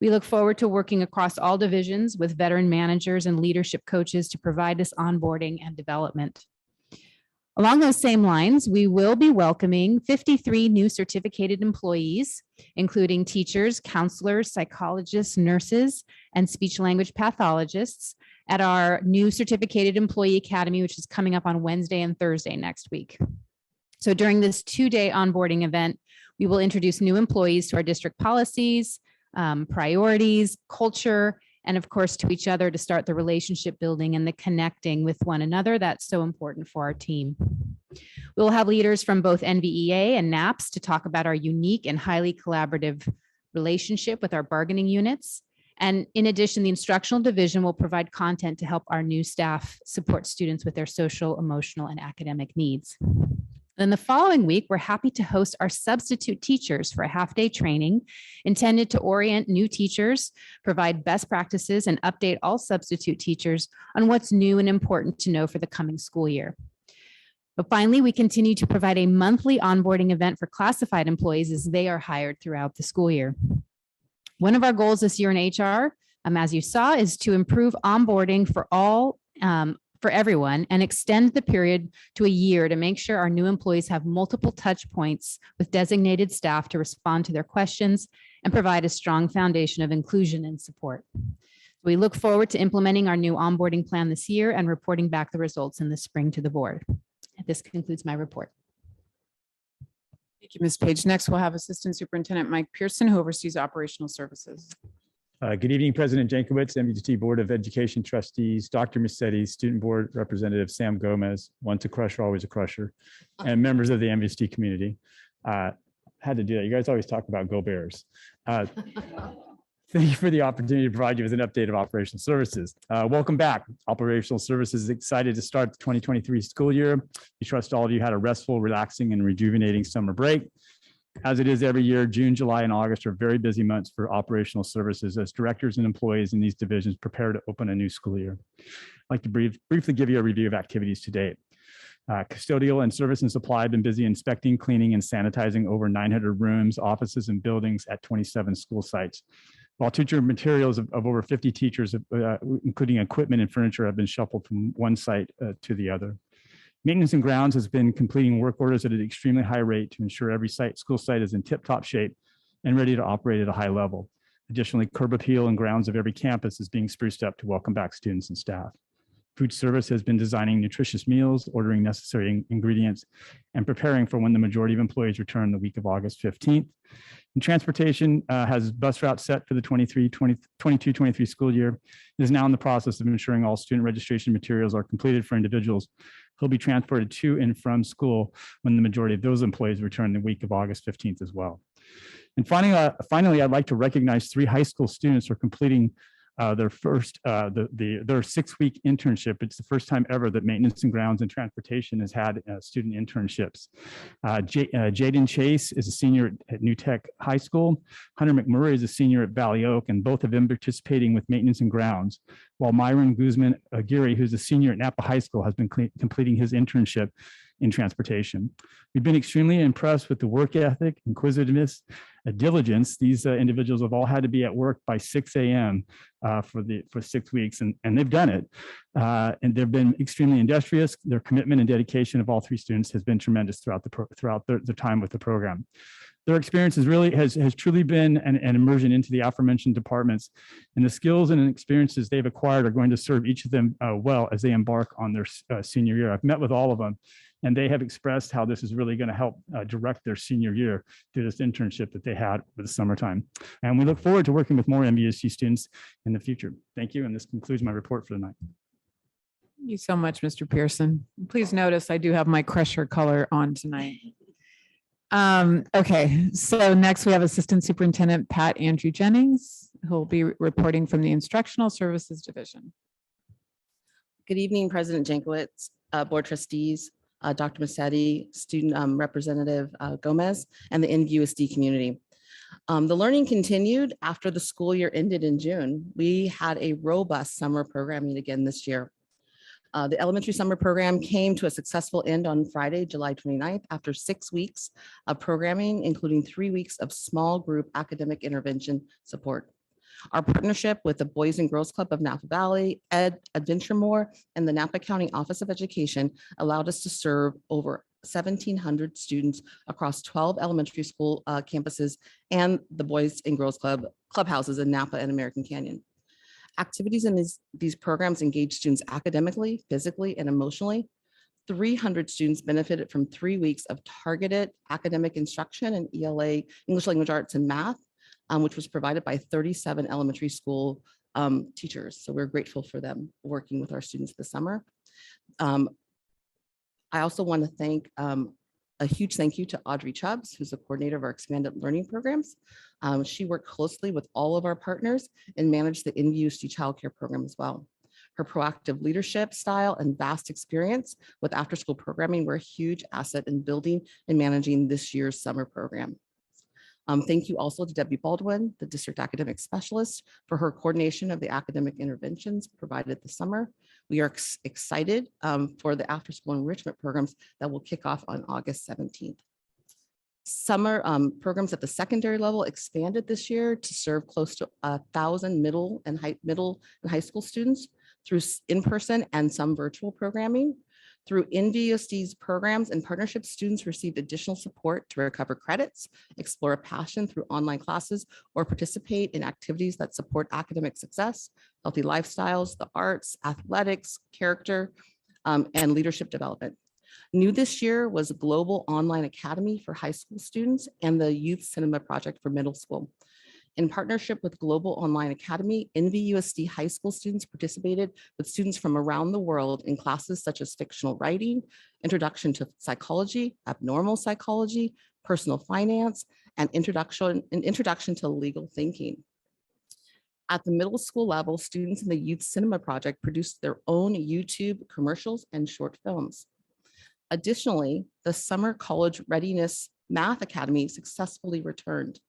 We look forward to working across all divisions with veteran managers and leadership coaches to provide this onboarding and development. Along those same lines, we will be welcoming 53 new certificated employees, including teachers, counselors, psychologists, nurses, and speech language pathologists at our new Certificated Employee Academy, which is coming up on Wednesday and Thursday next week. So during this 2-day onboarding event, we will introduce new employees to our district policies, priorities, culture, and of course to each other to start the relationship building and the connecting with one another that's so important for our team. We'll have leaders from both NVEA and NAPS to talk about our unique and highly collaborative relationship with our bargaining units. And in addition, the instructional division will provide content to help our new staff support students with their social, emotional, and academic needs. Then the following week, we're happy to host our substitute teachers for a half-day training intended to orient new teachers, provide best practices, and update all substitute teachers on what's new and important to know for the coming school year. But finally, we continue to provide a monthly onboarding event for classified employees as they are hired throughout the school year. One of our goals this year in HR, as you saw, is to improve onboarding for everyone and extend the period to a year to make sure our new employees have multiple touch points with designated staff to respond to their questions and provide a strong foundation of inclusion and support. We look forward to implementing our new onboarding plan this year and reporting back the results in the spring to the board. This concludes my report. Thank you, Ms. Page. Next, we'll have Assistant Superintendent Mike Pearson, who oversees operational services. Good evening, President Jankowicz, NVUSD Board of Education Trustees, Dr. Massetti, Student Board Representative Sam Gomez, once a crusher, always a crusher, and members of the NVUSD community. Had to do that. You guys always talk about Go Bears. Thank you for the opportunity to provide you with an update of operational services. Welcome back. Operational services is excited to start the 2023 school year. We trust all of you had a restful, relaxing, and rejuvenating summer break. As it is every year, June, July, and August are very busy months for operational services as directors and employees in these divisions prepare to open a new school year. I'd like to briefly give you a review of activities to date. Custodial and service and supply have been busy inspecting, cleaning, and sanitizing over 900 rooms, offices, and buildings at 27 school sites. While teacher materials of over 50 teachers, including equipment and furniture, have been shuffled from one site to the other. Maintenance and grounds has been completing work orders at an extremely high rate to ensure every school site is in tip-top shape and ready to operate at a high level. Additionally, curb appeal and grounds of every campus is being spruced up to welcome back students and staff. Food service has been designing nutritious meals, ordering necessary ingredients, and preparing for when the majority of employees return the week of August 15th. And transportation has bus routes set for the 22-23 school year. It is now in the process of ensuring all student registration materials are completed for individuals who will be transported to and from school when the majority of those employees return the week of August 15th as well. And finally, I'd like to recognize 3 high school students for completing their first, their 6-week internship. It's the first time ever that maintenance and grounds and transportation has had student internships. Jaden Chase is a senior at New Tech High School. Hunter McMurray is a senior at Valley Oak, and both have been participating with maintenance and grounds, while Myron Guzman Aguirre, who's a senior at Napa High School, has been completing his internship in transportation. We've been extremely impressed with the work ethic, inquisitiveness, diligence. These individuals have all had to be at work by 6 a.m. For 6 weeks, and they've done it. And they've been extremely industrious. Their commitment and dedication of all 3 students has been tremendous throughout the time with the program. Their experience has truly been an immersion into the aforementioned departments, and the skills and experiences they've acquired are going to serve each of them well as they embark on their senior year. I've met with all of them, and they have expressed how this is really going to help direct their senior year through this internship that they had for the summertime. And we look forward to working with more NVUSD students in the future. Thank you, and this concludes my report for the night. Thank you so much, Mr. Pearson. Please notice I do have my Crusher color on tonight. Okay, so next we have Assistant Superintendent Pat Andrew Jennings, who will be reporting from the Instructional Services Division. Good evening, President Jankowicz, Board Trustees, Dr. Massetti, Student Representative Gomez, and the NVUSD community. The learning continued after the school year ended in June. We had a robust summer programming again this year. The elementary summer program came to a successful end on Friday, July 29th, after 6 weeks of programming, including 3 weeks of small group academic intervention support. Our partnership with the Boys and Girls Club of Napa Valley, Adventure More, and the Napa County Office of Education allowed us to serve over 1,700 students across 12 elementary school campuses and the Boys and Girls Club clubhouses in Napa and American Canyon. Activities in these programs engage students academically, physically, and emotionally. 300 students benefited from 3 weeks of targeted academic instruction in ELA, English Language Arts and Math, which was provided by 37 elementary school teachers. So we're grateful for them working with our students this summer. I also want to thank a huge thank you to Audrey Chubbs, who's the coordinator of our expanded learning programs. She worked closely with all of our partners and managed the NVUSD childcare program as well. Her proactive leadership style and vast experience with after-school programming were a huge asset in building and managing this year's summer program. Thank you also to Debbie Baldwin, the district academic specialist, for her coordination of the academic interventions provided this summer. We are excited for the after-school enrichment programs that will kick off on August 17th. Summer programs at the secondary level expanded this year to serve close to 1,000 middle and high school students through in-person and some virtual programming. Through NVUSD's programs and partnerships, students received additional support to recover credits, explore a passion through online classes, or participate in activities that support academic success, healthy lifestyles, the arts, athletics, character, and leadership development. New this year was a global online academy for high school students and the Youth Cinema Project for middle school. In partnership with Global Online Academy, NVUSD high school students participated with students from around the world in classes such as fictional writing, introduction to psychology, abnormal psychology, personal finance, and introduction to legal thinking. At the middle school level, students in the Youth Cinema Project produced their own YouTube commercials and short films. Additionally, the Summer College Readiness Math Academy successfully returned.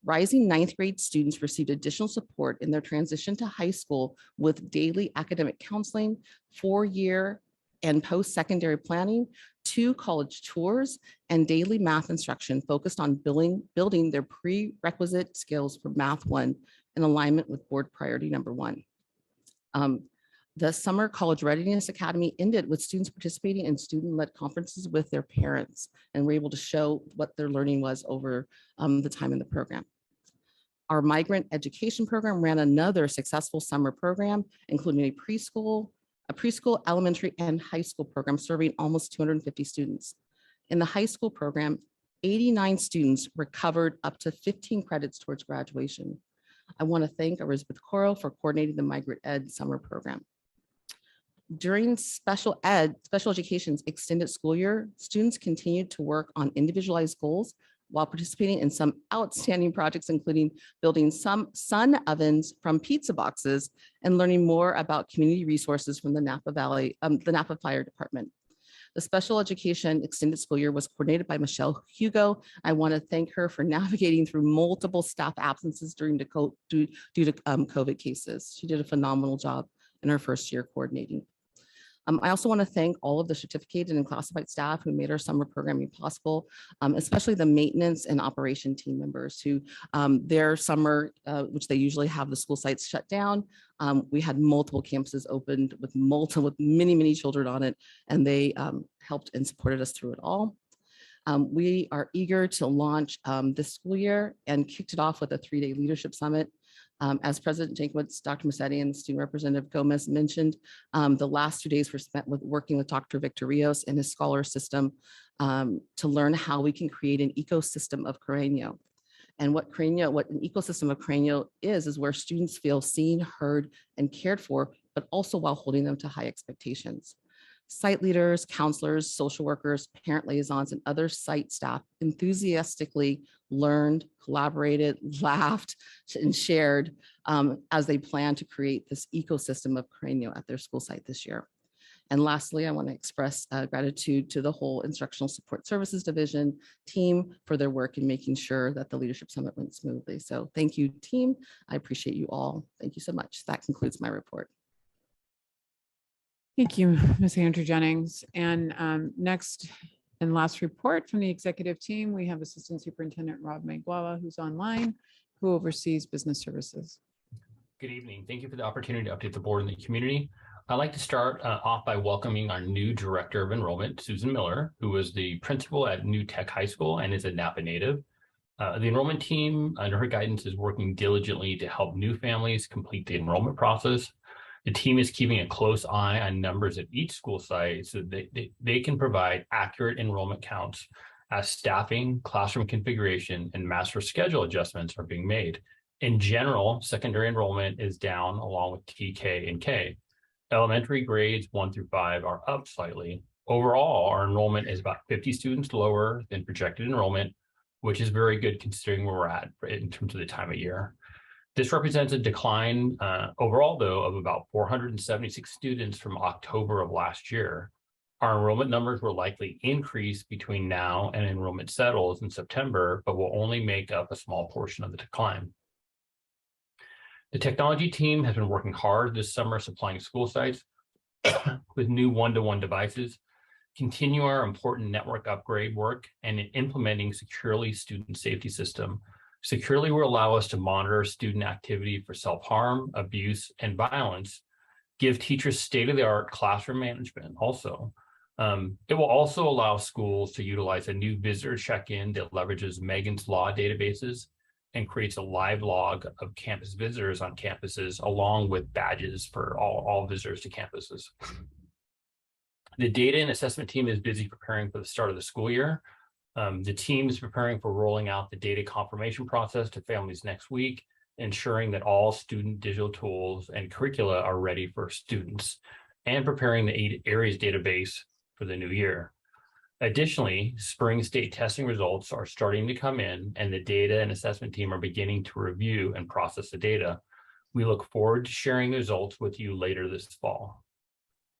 Rising 9th grade students received additional support in their transition to high school with daily academic counseling, 4-year and post-secondary planning, 2 college tours, and daily math instruction focused on building their prerequisite skills for Math 1 in alignment with board priority number 1. The Summer College Readiness Academy ended with students participating in student-led conferences with their parents and were able to show what their learning was over the time in the program. Our migrant education program ran another successful summer program, including a preschool, elementary, and high school program serving almost 250 students. In the high school program, 89 students recovered up to 15 credits towards graduation. I want to thank Elizabeth Coro for coordinating the Migrant Ed summer program. During special education's extended school year, students continued to work on individualized goals while participating in some outstanding projects, including building some sun ovens from pizza boxes and learning more about community resources from the Napa Fire Department. The special education extended school year was coordinated by Michelle Hugo. I want to thank her for navigating through multiple staff absences due to COVID cases. She did a phenomenal job in her first year coordinating. I also want to thank all of the certificated and classified staff who made our summer programming possible, especially the maintenance and operation team members who their summer, which they usually have the school sites shut down. We had multiple campuses opened with many children on it, and they helped and supported us through it all. We are eager to launch this school year and kicked it off with a 3-day leadership summit. As President Jankowicz, Dr. Massetti, and Student Representative Gomez mentioned, the last 2 days were spent working with Dr. Victor Rios and his scholar system to learn how we can create an ecosystem of Carreño. And what an ecosystem of Carreño is where students feel seen, heard, and cared for, but also while holding them to high expectations. Site leaders, counselors, social workers, parent liaisons, and other site staff enthusiastically learned, collaborated, laughed, and shared as they plan to create this ecosystem of Carreño at their school site this year. And lastly, I want to express gratitude to the whole Instructional Support Services Division team for their work in making sure that the Leadership Summit went smoothly. So thank you, team. I appreciate you all. Thank you so much. That concludes my report. Thank you, Ms. Andrew Jennings. And next and last report from the executive team, we have Assistant Superintendent Rob Maguala, who's online, who oversees business services. Good evening. Thank you for the opportunity to update the board and the community. I'd like to start off by welcoming our new Director of Enrollment, Susan Miller, who is the principal at New Tech High School and is a Napa native. The enrollment team, under her guidance, is working diligently to help new families complete the enrollment process. The team is keeping a close eye on numbers at each school site so that they can provide accurate enrollment counts as staffing, classroom configuration, and master schedule adjustments are being made. In general, secondary enrollment is down along with TK and K. Elementary grades 1 through 5 are up slightly. Overall, our enrollment is about 50 students lower than projected enrollment, which is very good considering where we're at in terms of the time of year. This represents a decline overall, though, of about 476 students from October of last year. Our enrollment numbers will likely increase between now and enrollment settles in September, but will only make up a small portion of the decline. The technology team has been working hard this summer supplying school sites with new one-to-one devices, continue our important network upgrade work, and implementing Securely student safety system. Securely will allow us to monitor student activity for self-harm, abuse, and violence, give teachers state-of-the-art classroom management also. It will also allow schools to utilize a new visitor check-in that leverages Megan's Law databases and creates a live log of campus visitors on campuses, along with badges for all visitors to campuses. The data and assessment team is busy preparing for the start of the school year. The team is preparing for rolling out the data confirmation process to families next week, ensuring that all student digital tools and curricula are ready for students, and preparing the ARES database for the new year. Additionally, spring state testing results are starting to come in, and the data and assessment team are beginning to review and process the data. We look forward to sharing the results with you later this fall.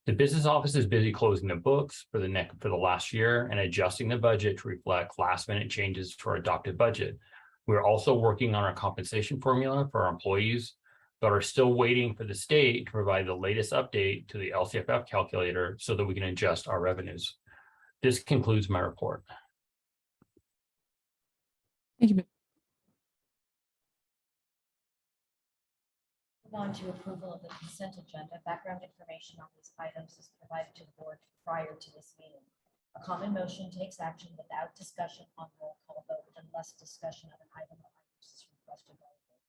The business office is busy closing the books for the last year and adjusting the budget to reflect last-minute changes to our adopted budget. We're also working on our compensation formula for our employees, but are still waiting for the state to provide the latest update to the LCFF calculator so that we can adjust our revenues. This concludes my report. Thank you. Move on to approval of the consent agenda. Background information on these items is provided to the board prior to this meeting. A common motion takes action without discussion on roll call vote unless discussion of an item or items is requested by the board.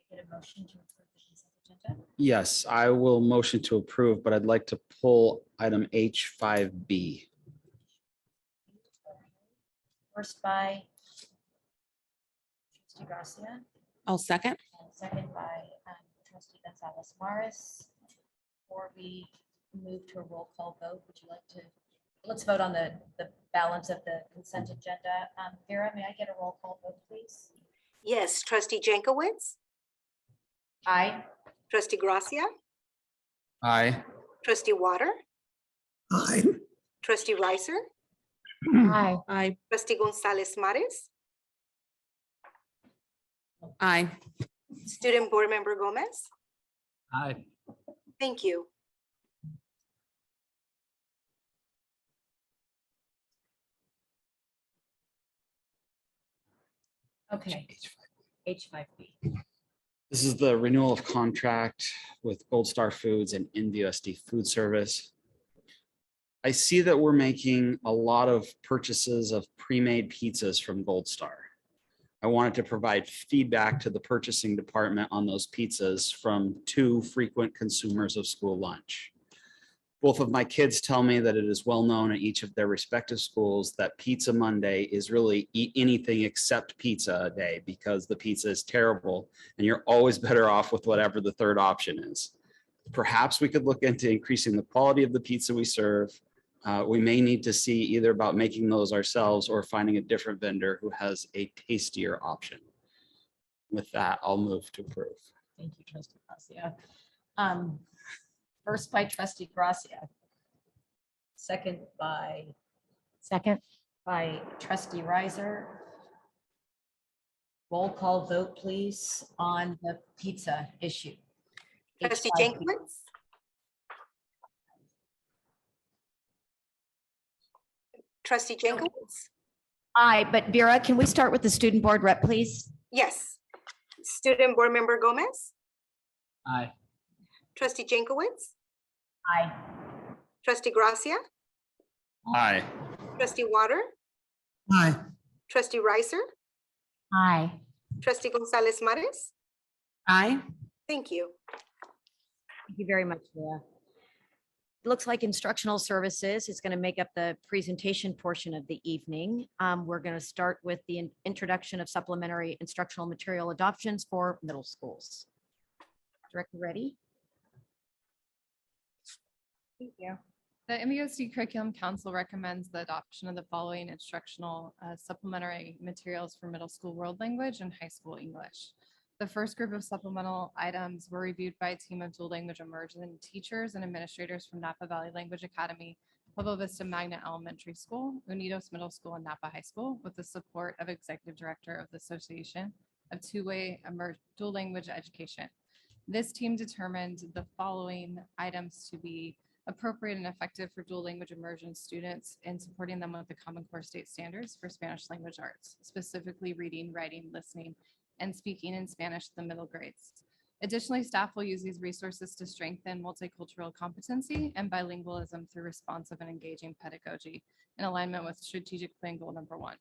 Can I get a motion to approve the consent agenda? Yes, I will motion to approve, but I'd like to pull item H5B. First by trustee Garcia I'll second. and second by trustee Gonzalez Maris. Before we move to a roll call vote, would you like to, let's vote on the balance of the consent agenda. Vera, may I get a roll call vote, please? Yes, trustee Jankowicz, Aye. trustee Gracia, Aye. trustee Water, Aye. trustee Ricer, Aye. Aye. trustee Gonzalez Mares, Aye. student board member Gomez. Aye. Thank you. Okay. H5B. This is the renewal of contract with Gold Star Foods and NVUSD Food Service. I see that we're making a lot of purchases of pre-made pizzas from Gold Star. I wanted to provide feedback to the purchasing department on those pizzas from 2 frequent consumers of school lunch. Both of my kids tell me that it is well known at each of their respective schools that Pizza Monday is really eat anything except pizza day because the pizza is terrible and you're always better off with whatever the third option is. Perhaps we could look into increasing the quality of the pizza we serve. We may need to see either about making those ourselves or finding a different vendor who has a tastier option. With that, I'll move to approve. Thank you, trustee Gracia. First by trustee Gracia. Second by trustee Riser. Roll call vote, please, on the pizza issue. Trustee H5B. Jankowicz, trustee Jankowicz. Aye, but Vera, can we start with the student board rep, please? Yes. Student board member Gomez, Aye. trustee Jankowicz, Aye. trustee Gracia, Aye. trustee Water, Aye. trustee Ricer, Aye. trustee Gonzalez Mares. Aye. Thank you. Thank you very much, Vera. It looks like instructional services is going to make up the presentation portion of the evening. We're going to start with the introduction of supplementary instructional material adoptions for middle schools. Director Reddy? Thank you. The NVUSD Curriculum Council recommends the adoption of the following instructional supplementary materials for middle school world language and high school English. The first group of supplemental items were reviewed by a team of dual language immersion teachers and administrators from Napa Valley Language Academy, Pueblo Vista Magna Elementary School, Unidos Middle School, and Napa High School, with the support of Executive Director of the Association of Two-Way Dual Language Education. This team determined the following items to be appropriate and effective for dual language immersion students in supporting them with the Common Core state standards for Spanish language arts, specifically reading, writing, listening, and speaking in Spanish to the middle grades. Additionally, staff will use these resources to strengthen multicultural competency and bilingualism through responsive and engaging pedagogy in alignment with strategic plan goal number 1.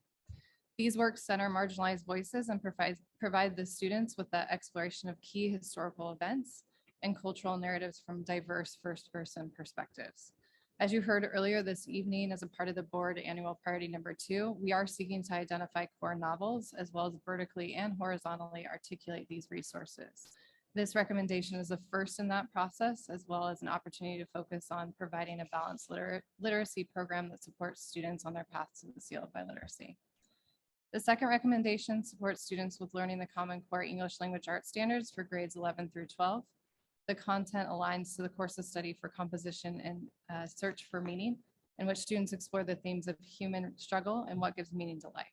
These works center marginalized voices and provide the students with the exploration of key historical events and cultural narratives from diverse first-person perspectives. As you heard earlier this evening, as a part of the board annual priority number 2, we are seeking to identify core novels as well as vertically and horizontally articulate these resources. This recommendation is a first in that process, as well as an opportunity to focus on providing a balanced literacy program that supports students on their path to the seal of biliteracy. The second recommendation supports students with learning the Common Core English Language Arts standards for grades 11 through 12. The content aligns to the course of study for composition and search for meaning, in which students explore the themes of human struggle and what gives meaning to life.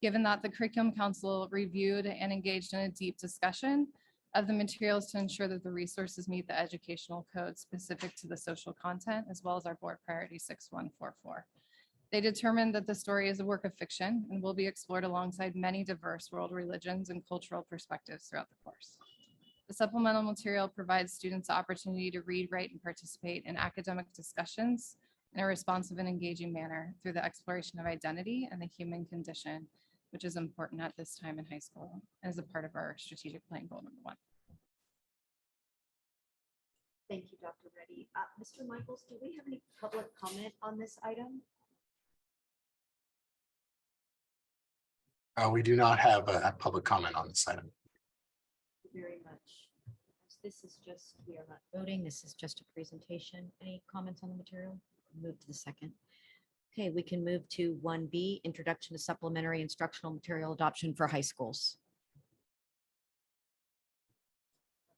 Given that the Curriculum Council reviewed and engaged in a deep discussion of the materials to ensure that the resources meet the educational code specific to the social content, as well as our board priority 6144. They determined that the story is a work of fiction and will be explored alongside many diverse world religions and cultural perspectives throughout the course. The supplemental material provides students the opportunity to read, write, and participate in academic discussions in a responsive and engaging manner through the exploration of identity and the human condition, which is important at this time in high school and is a part of our strategic plan goal number 1. Thank you, Dr. Reddy. Mr. Michaels, do we have any public comment on this item? We do not have a public comment on this item. Thank you very much. This is just, we are not voting. This is just a presentation. Any comments on the material? Move to the second. Okay, we can move to 1B, Introduction to Supplementary Instructional Material Adoption for High Schools.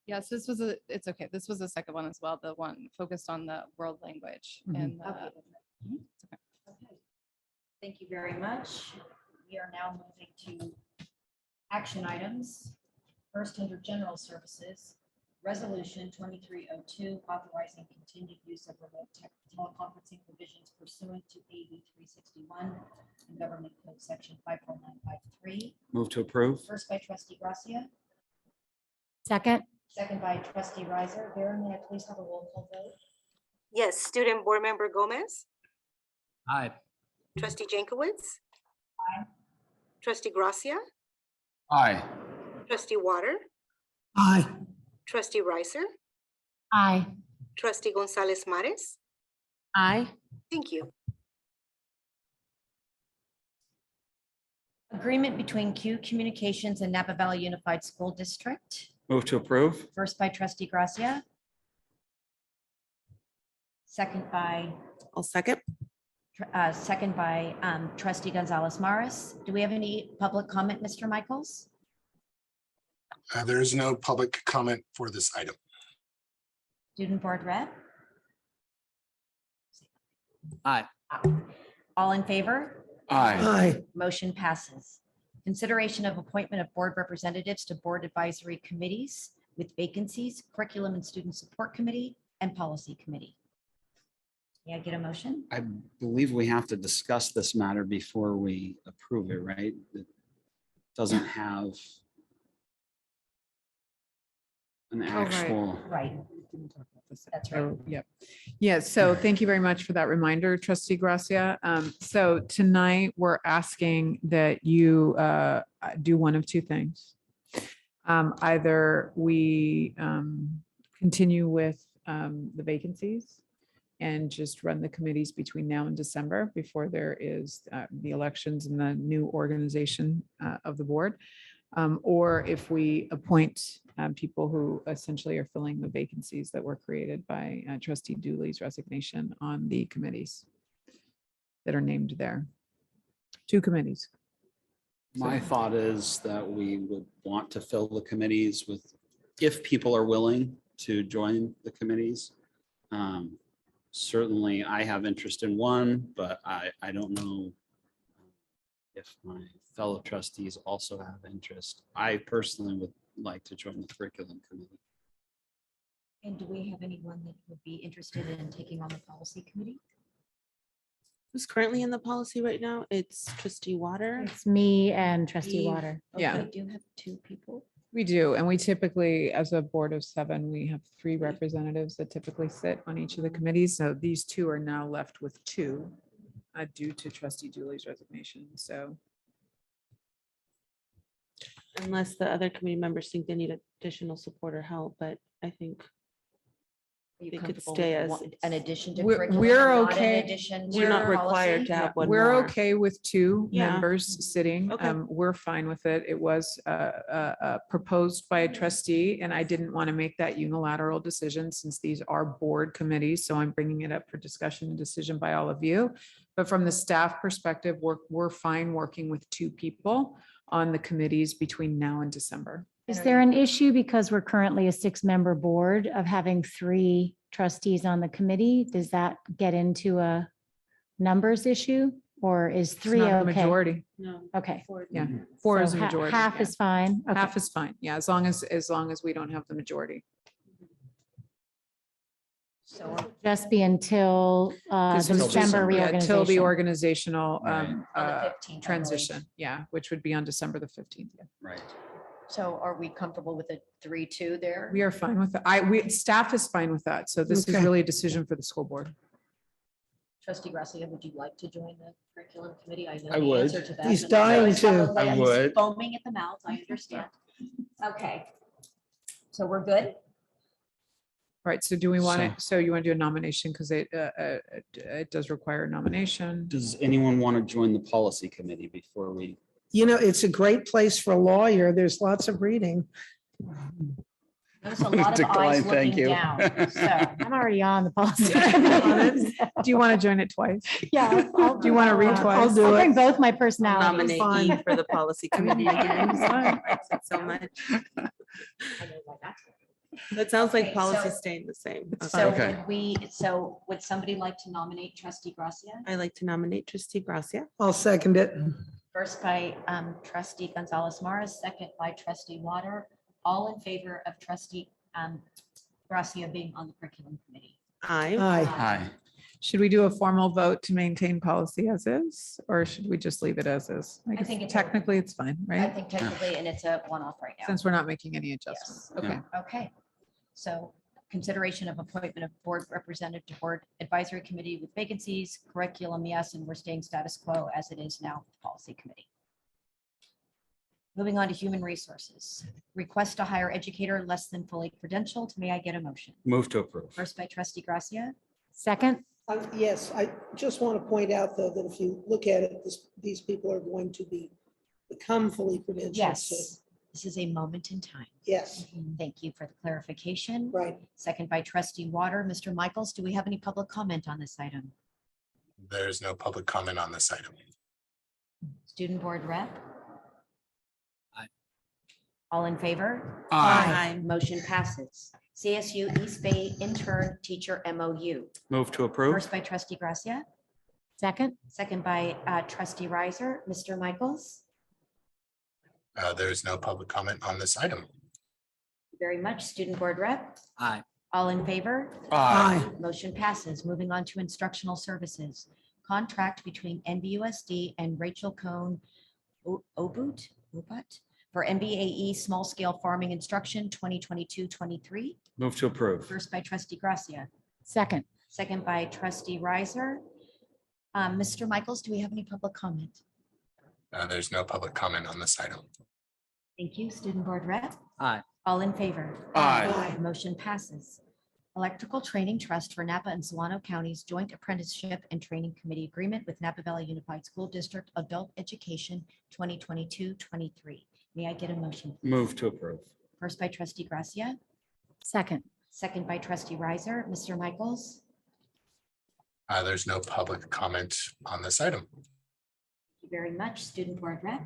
Yes, this was it's okay. This was the second one as well, the one focused on the world language. And Okay. it's okay. Okay. Thank you very much. We are now moving to action items. First, under General Services, Resolution 2302, authorizing continued use of remote teleconferencing provisions pursuant to AB 361 and Government Code Section 54953. Move to approve. First by Trustee Gracia, Second. second by Trustee Riser. Vera, may I please have a roll call vote? Yes, Student Board Member Gomez, Aye. Trustee Jankowicz. Aye. Trustee Gracia, Aye. Trustee Water, Aye. Trustee Riser, Aye. Trustee Gonzalez Mares. Aye. Thank you. Agreement between Q Communications and Napa Valley Unified School District. Move to approve. First by Trustee Gracia. Second by I'll second. Trustee Gonzalez Mares. Do we have any public comment, Mr. Michaels? There is no public comment for this item. Student Board Rep? Aye. All in favor? Aye. Aye. Motion passes. Consideration of appointment of board representatives to board advisory committees with vacancies, Curriculum and Student Support Committee and Policy Committee. May I get a motion? I believe we have to discuss this matter before we approve it, right? It doesn't have an actual. Right. That's right. Oh, yep. Yeah, so thank you very much for that reminder, Trustee Gracia. So tonight we're asking that you do one of two things. Either we continue with the vacancies and just run the committees between now and December before there is the elections and the new organization of the board. Or if we appoint people who essentially are filling the vacancies that were created by Trustee Dooley's resignation on the committees that are named there. Two committees. My thought is that we would want to fill the committees with, if people are willing to join the committees. Certainly I have interest in one, but I don't know if my fellow trustees also have interest. I personally would like to join the curriculum committee. And do we have anyone that would be interested in taking on the policy committee? Who's currently in the policy right now? It's Trustee Water. It's me and Trustee Eve. Water. Yeah. We do have two people. We do, and we typically, as a board of 7, we have 3 representatives that typically sit on each of the committees. So these 2 are now left with 2 due to Trustee Dooley's resignation. So Unless the other committee members think they need additional support or help, but I think Are you they could comfortable stay with as. an addition to We're- curriculum? we're and not an okay. addition We're to not required policy? to have one we're more. okay with 2 Yeah. members sitting. Okay. We're fine with it. It was proposed by a trustee, and I didn't want to make that unilateral decision since these are board committees. So I'm bringing it up for discussion and decision by all of you. But from the staff perspective, we're fine working with 2 people on the committees between now and December. Is there an issue because we're currently a 6-member board of having 3 trustees on the committee? Does that get into a numbers issue? Or is It's three not the okay? majority. Okay. Yeah, four is So the majority. Half yeah. is fine. Okay. Half is fine. Yeah, as long as we don't have the majority. So Just be until This the was just- December yeah, Till the reorganization. organizational Right. On the 15th, I believe. transition, yeah, which would be on December the 15th. Yeah. Right. So are we comfortable with a 3-2 there? We are fine with that. Staff is fine with that. So this is Okay. really a decision for the school board. Trustee Gracia, would you like to join the curriculum committee? I know I the would. answer to that. He's but dying he's to. probably- I he's would. Foaming at the mouth, I understand. Okay. So we're good? Right, so do we want to, so you want to do a nomination because it does require a nomination. Does anyone want to join the policy committee before we? You know, it's a great place for a lawyer. There's lots of reading. Notice a lot of Decline, eyes thank looking you. down. So I'm already on the policy. Do you want to join it twice? Yeah. Do you want to read twice? I'll do I'll it. bring both my I'll personalities. nominate Fine. E for the policy committee again. I liked it so much. I know why that's. That sounds like Okay, policy so- staying the same. So Okay. would somebody like to nominate trustee Gracia? I like to nominate trustee Gracia. I'll second it. First by trustee Gonzalez Morris, second by trustee Water. All in favor of trustee Gracia being on the curriculum committee? Aye. Hi. Should we do a formal vote to maintain policy as is, or should we just leave it as is? I think it's Technically, it's fine, I right? think technically, and it's a one-off right now. Since we're not making any adjustments. Yes. Okay. Okay. So consideration of appointment of board representative to board advisory committee with vacancies, curriculum, yes, and we're staying status quo as it is now, policy committee. Moving on to human resources. Request to hire educator less than fully credentialed. May I get a motion? Move to approve. First by trustee Gracia. Second. Yes, I just want to point out, though, that if you look at it, these people are going to become fully credentialed. soon. Yes, this is a moment in time. Yes, Thank you for the clarification. right. Second by trustee Water. Mr. Michaels, do we have any public comment on this item? There's no public comment on this item. Student board rep? Aye. All in favor? Aye. Motion passes. CSU East Bay intern teacher MOU. Move to approve. First by trustee Gracia, Second. second by trustee Riser. Mr. Michaels? There's no public comment on this item. Thank you very much. Student board rep? Aye. All in favor? Aye. Motion passes. Moving on to instructional services. Contract between NVUSD and Rachel Cohn Obut for MBAE Small Scale Farming Instruction 2022-23. Move to approve. First by trustee Gracia, Second. second by trustee Riser. Mr. Michaels, do we have any public comment? There's no public comment on this item. Thank you. Student board rep? Aye. All in favor? Aye. Motion passes. Electrical Training Trust for Napa and Solano Counties Joint Apprenticeship and Training Committee Agreement with Napa Valley Unified School District Adult Education 2022-23. May I get a motion? please? Move to approve. First by trustee Gracia, Second. second by trustee Riser. Mr. Michaels? There's no public comment on this item. Thank you very much. Student board rep?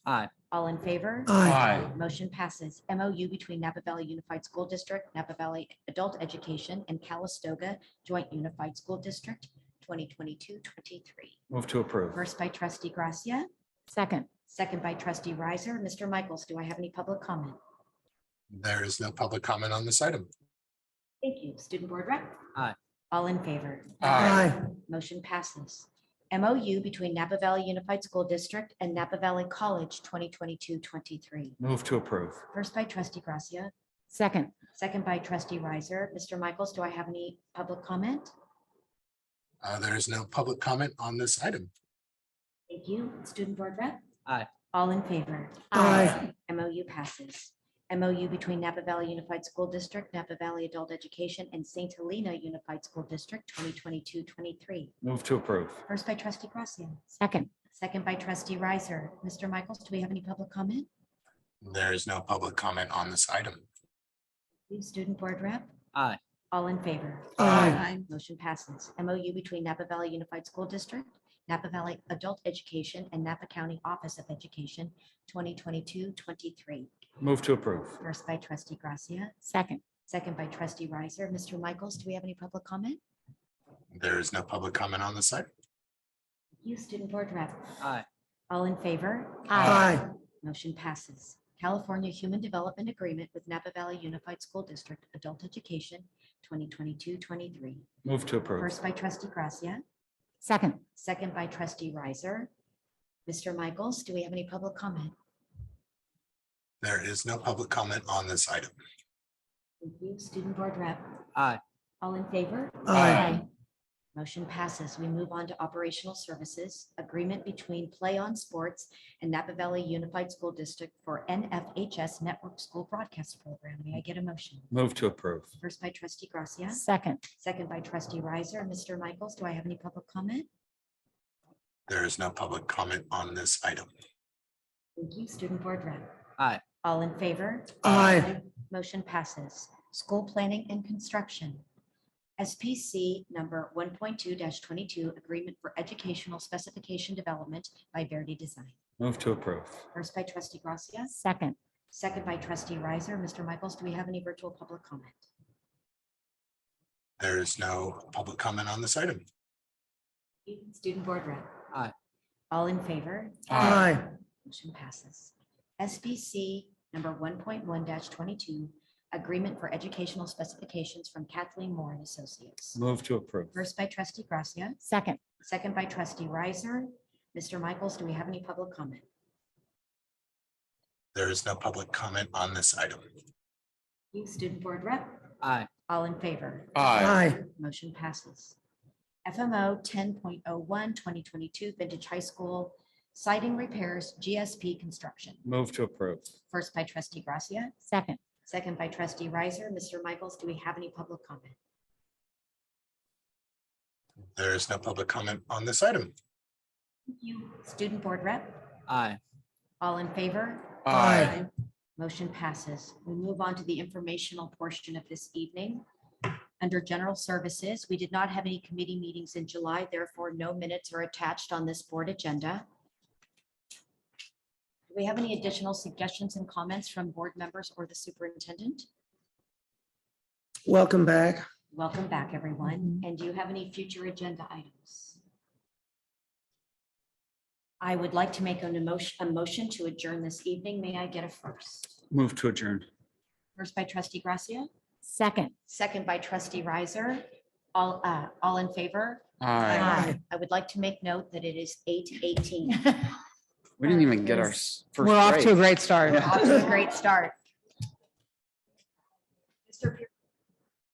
Aye. All in favor? Aye. Motion passes. MOU between Napa Valley Unified School District, Napa Valley Adult Education, and Calistoga Joint Unified School District 2022-23. Move to approve. First by trustee Gracia, Second. second by trustee Riser. Mr. Michaels, do I have any public comment? There is no public comment on this item. Thank you. Student board rep? Aye. All in favor? Aye. Motion passes. MOU between Napa Valley Unified School District and Napa Valley College 2022-23. Move to approve. First by trustee Gracia, Second. second by trustee Riser. Mr. Michaels, do I have any public comment? There is no public comment on this item. Thank you. Student board rep? Aye. All in favor? Aye. MOU passes. MOU between Napa Valley Unified School District, Napa Valley Adult Education, and St. Helena Unified School District 2022-23. Move to approve. First by trustee Gracia, Second. second by trustee Riser. Mr. Michaels, do we have any public comment? There is no public comment on this item. You, student board rep? Aye. All in favor? Aye. Motion passes. MOU between Napa Valley Unified School District, Napa Valley Adult Education, and Napa County Office of Education 2022-23. Move to approve. First by trustee Gracia, Second. second by trustee Riser. Mr. Michaels, do we have any public comment? There is no public comment on this item. You, Student Board Rep. Aye. All in favor? Aye. Motion passes. California Human Development Agreement with Napa Valley Unified School District, Adult Education, 2022-23. Move to approve. First by trustee Gracia, Second. second by trustee Riser. Mr. Michaels, do we have any public comment? There is no public comment on this item. Thank you. Student Board Rep. Aye. All in favor? Aye. Motion passes. We move on to operational services, agreement between Play on Sports and Napa Valley Unified School District for NFHS Network School Broadcast Program. May I get a motion? Move to approve. First by trustee Gracia, Second. second by trustee Riser. Mr. Michaels, do I have any public comment? There is no public comment on this item. Thank you. Student Board Rep. Aye. All in favor? Aye. Motion passes. School planning and construction. SPC number 1.2-22, agreement for educational specification development by Verdi Design. Move to approve. First by trustee Gracia, Second. second by trustee Riser. Mr. Michaels, do we have any virtual public comment? There is no public comment on this item. Student Board Rep. Aye. All in favor? Aye. Motion passes. SBC number 1.1-22, agreement for educational specifications from Kathleen Moore and Associates. Move to approve. First by trustee Gracia, Second. second by trustee Riser. Mr. Michaels, do we have any public comment? There is no public comment on this item. You, Student Board Rep. Aye. All in favor? Aye. Motion passes. FMO 10.01, 2022 Vintage High School siding repairs, GSP construction. Move to approve. First by trustee Gracia, Second. second by trustee Riser. Mr. Michaels, do we have any public comment? There is no public comment on this item. You, Student Board Rep. Aye. All in favor? Aye. Motion passes. We move on to the informational portion of this evening. Under general services, we did not have any committee meetings in July, therefore no minutes are attached on this board agenda. Do we have any additional suggestions and comments from board members or the superintendent? Welcome back. Welcome back, everyone. And do you have any future agenda items? I would like to make a motion to adjourn this evening. May I get a first? Move to adjourn. First by trustee Gracia, Second. second by trustee Riser. All in favor? Aye. I would like to make note that it is 8:18. We didn't even get our first We're off to a break. great start. Off to a great start. Mr. Pearson.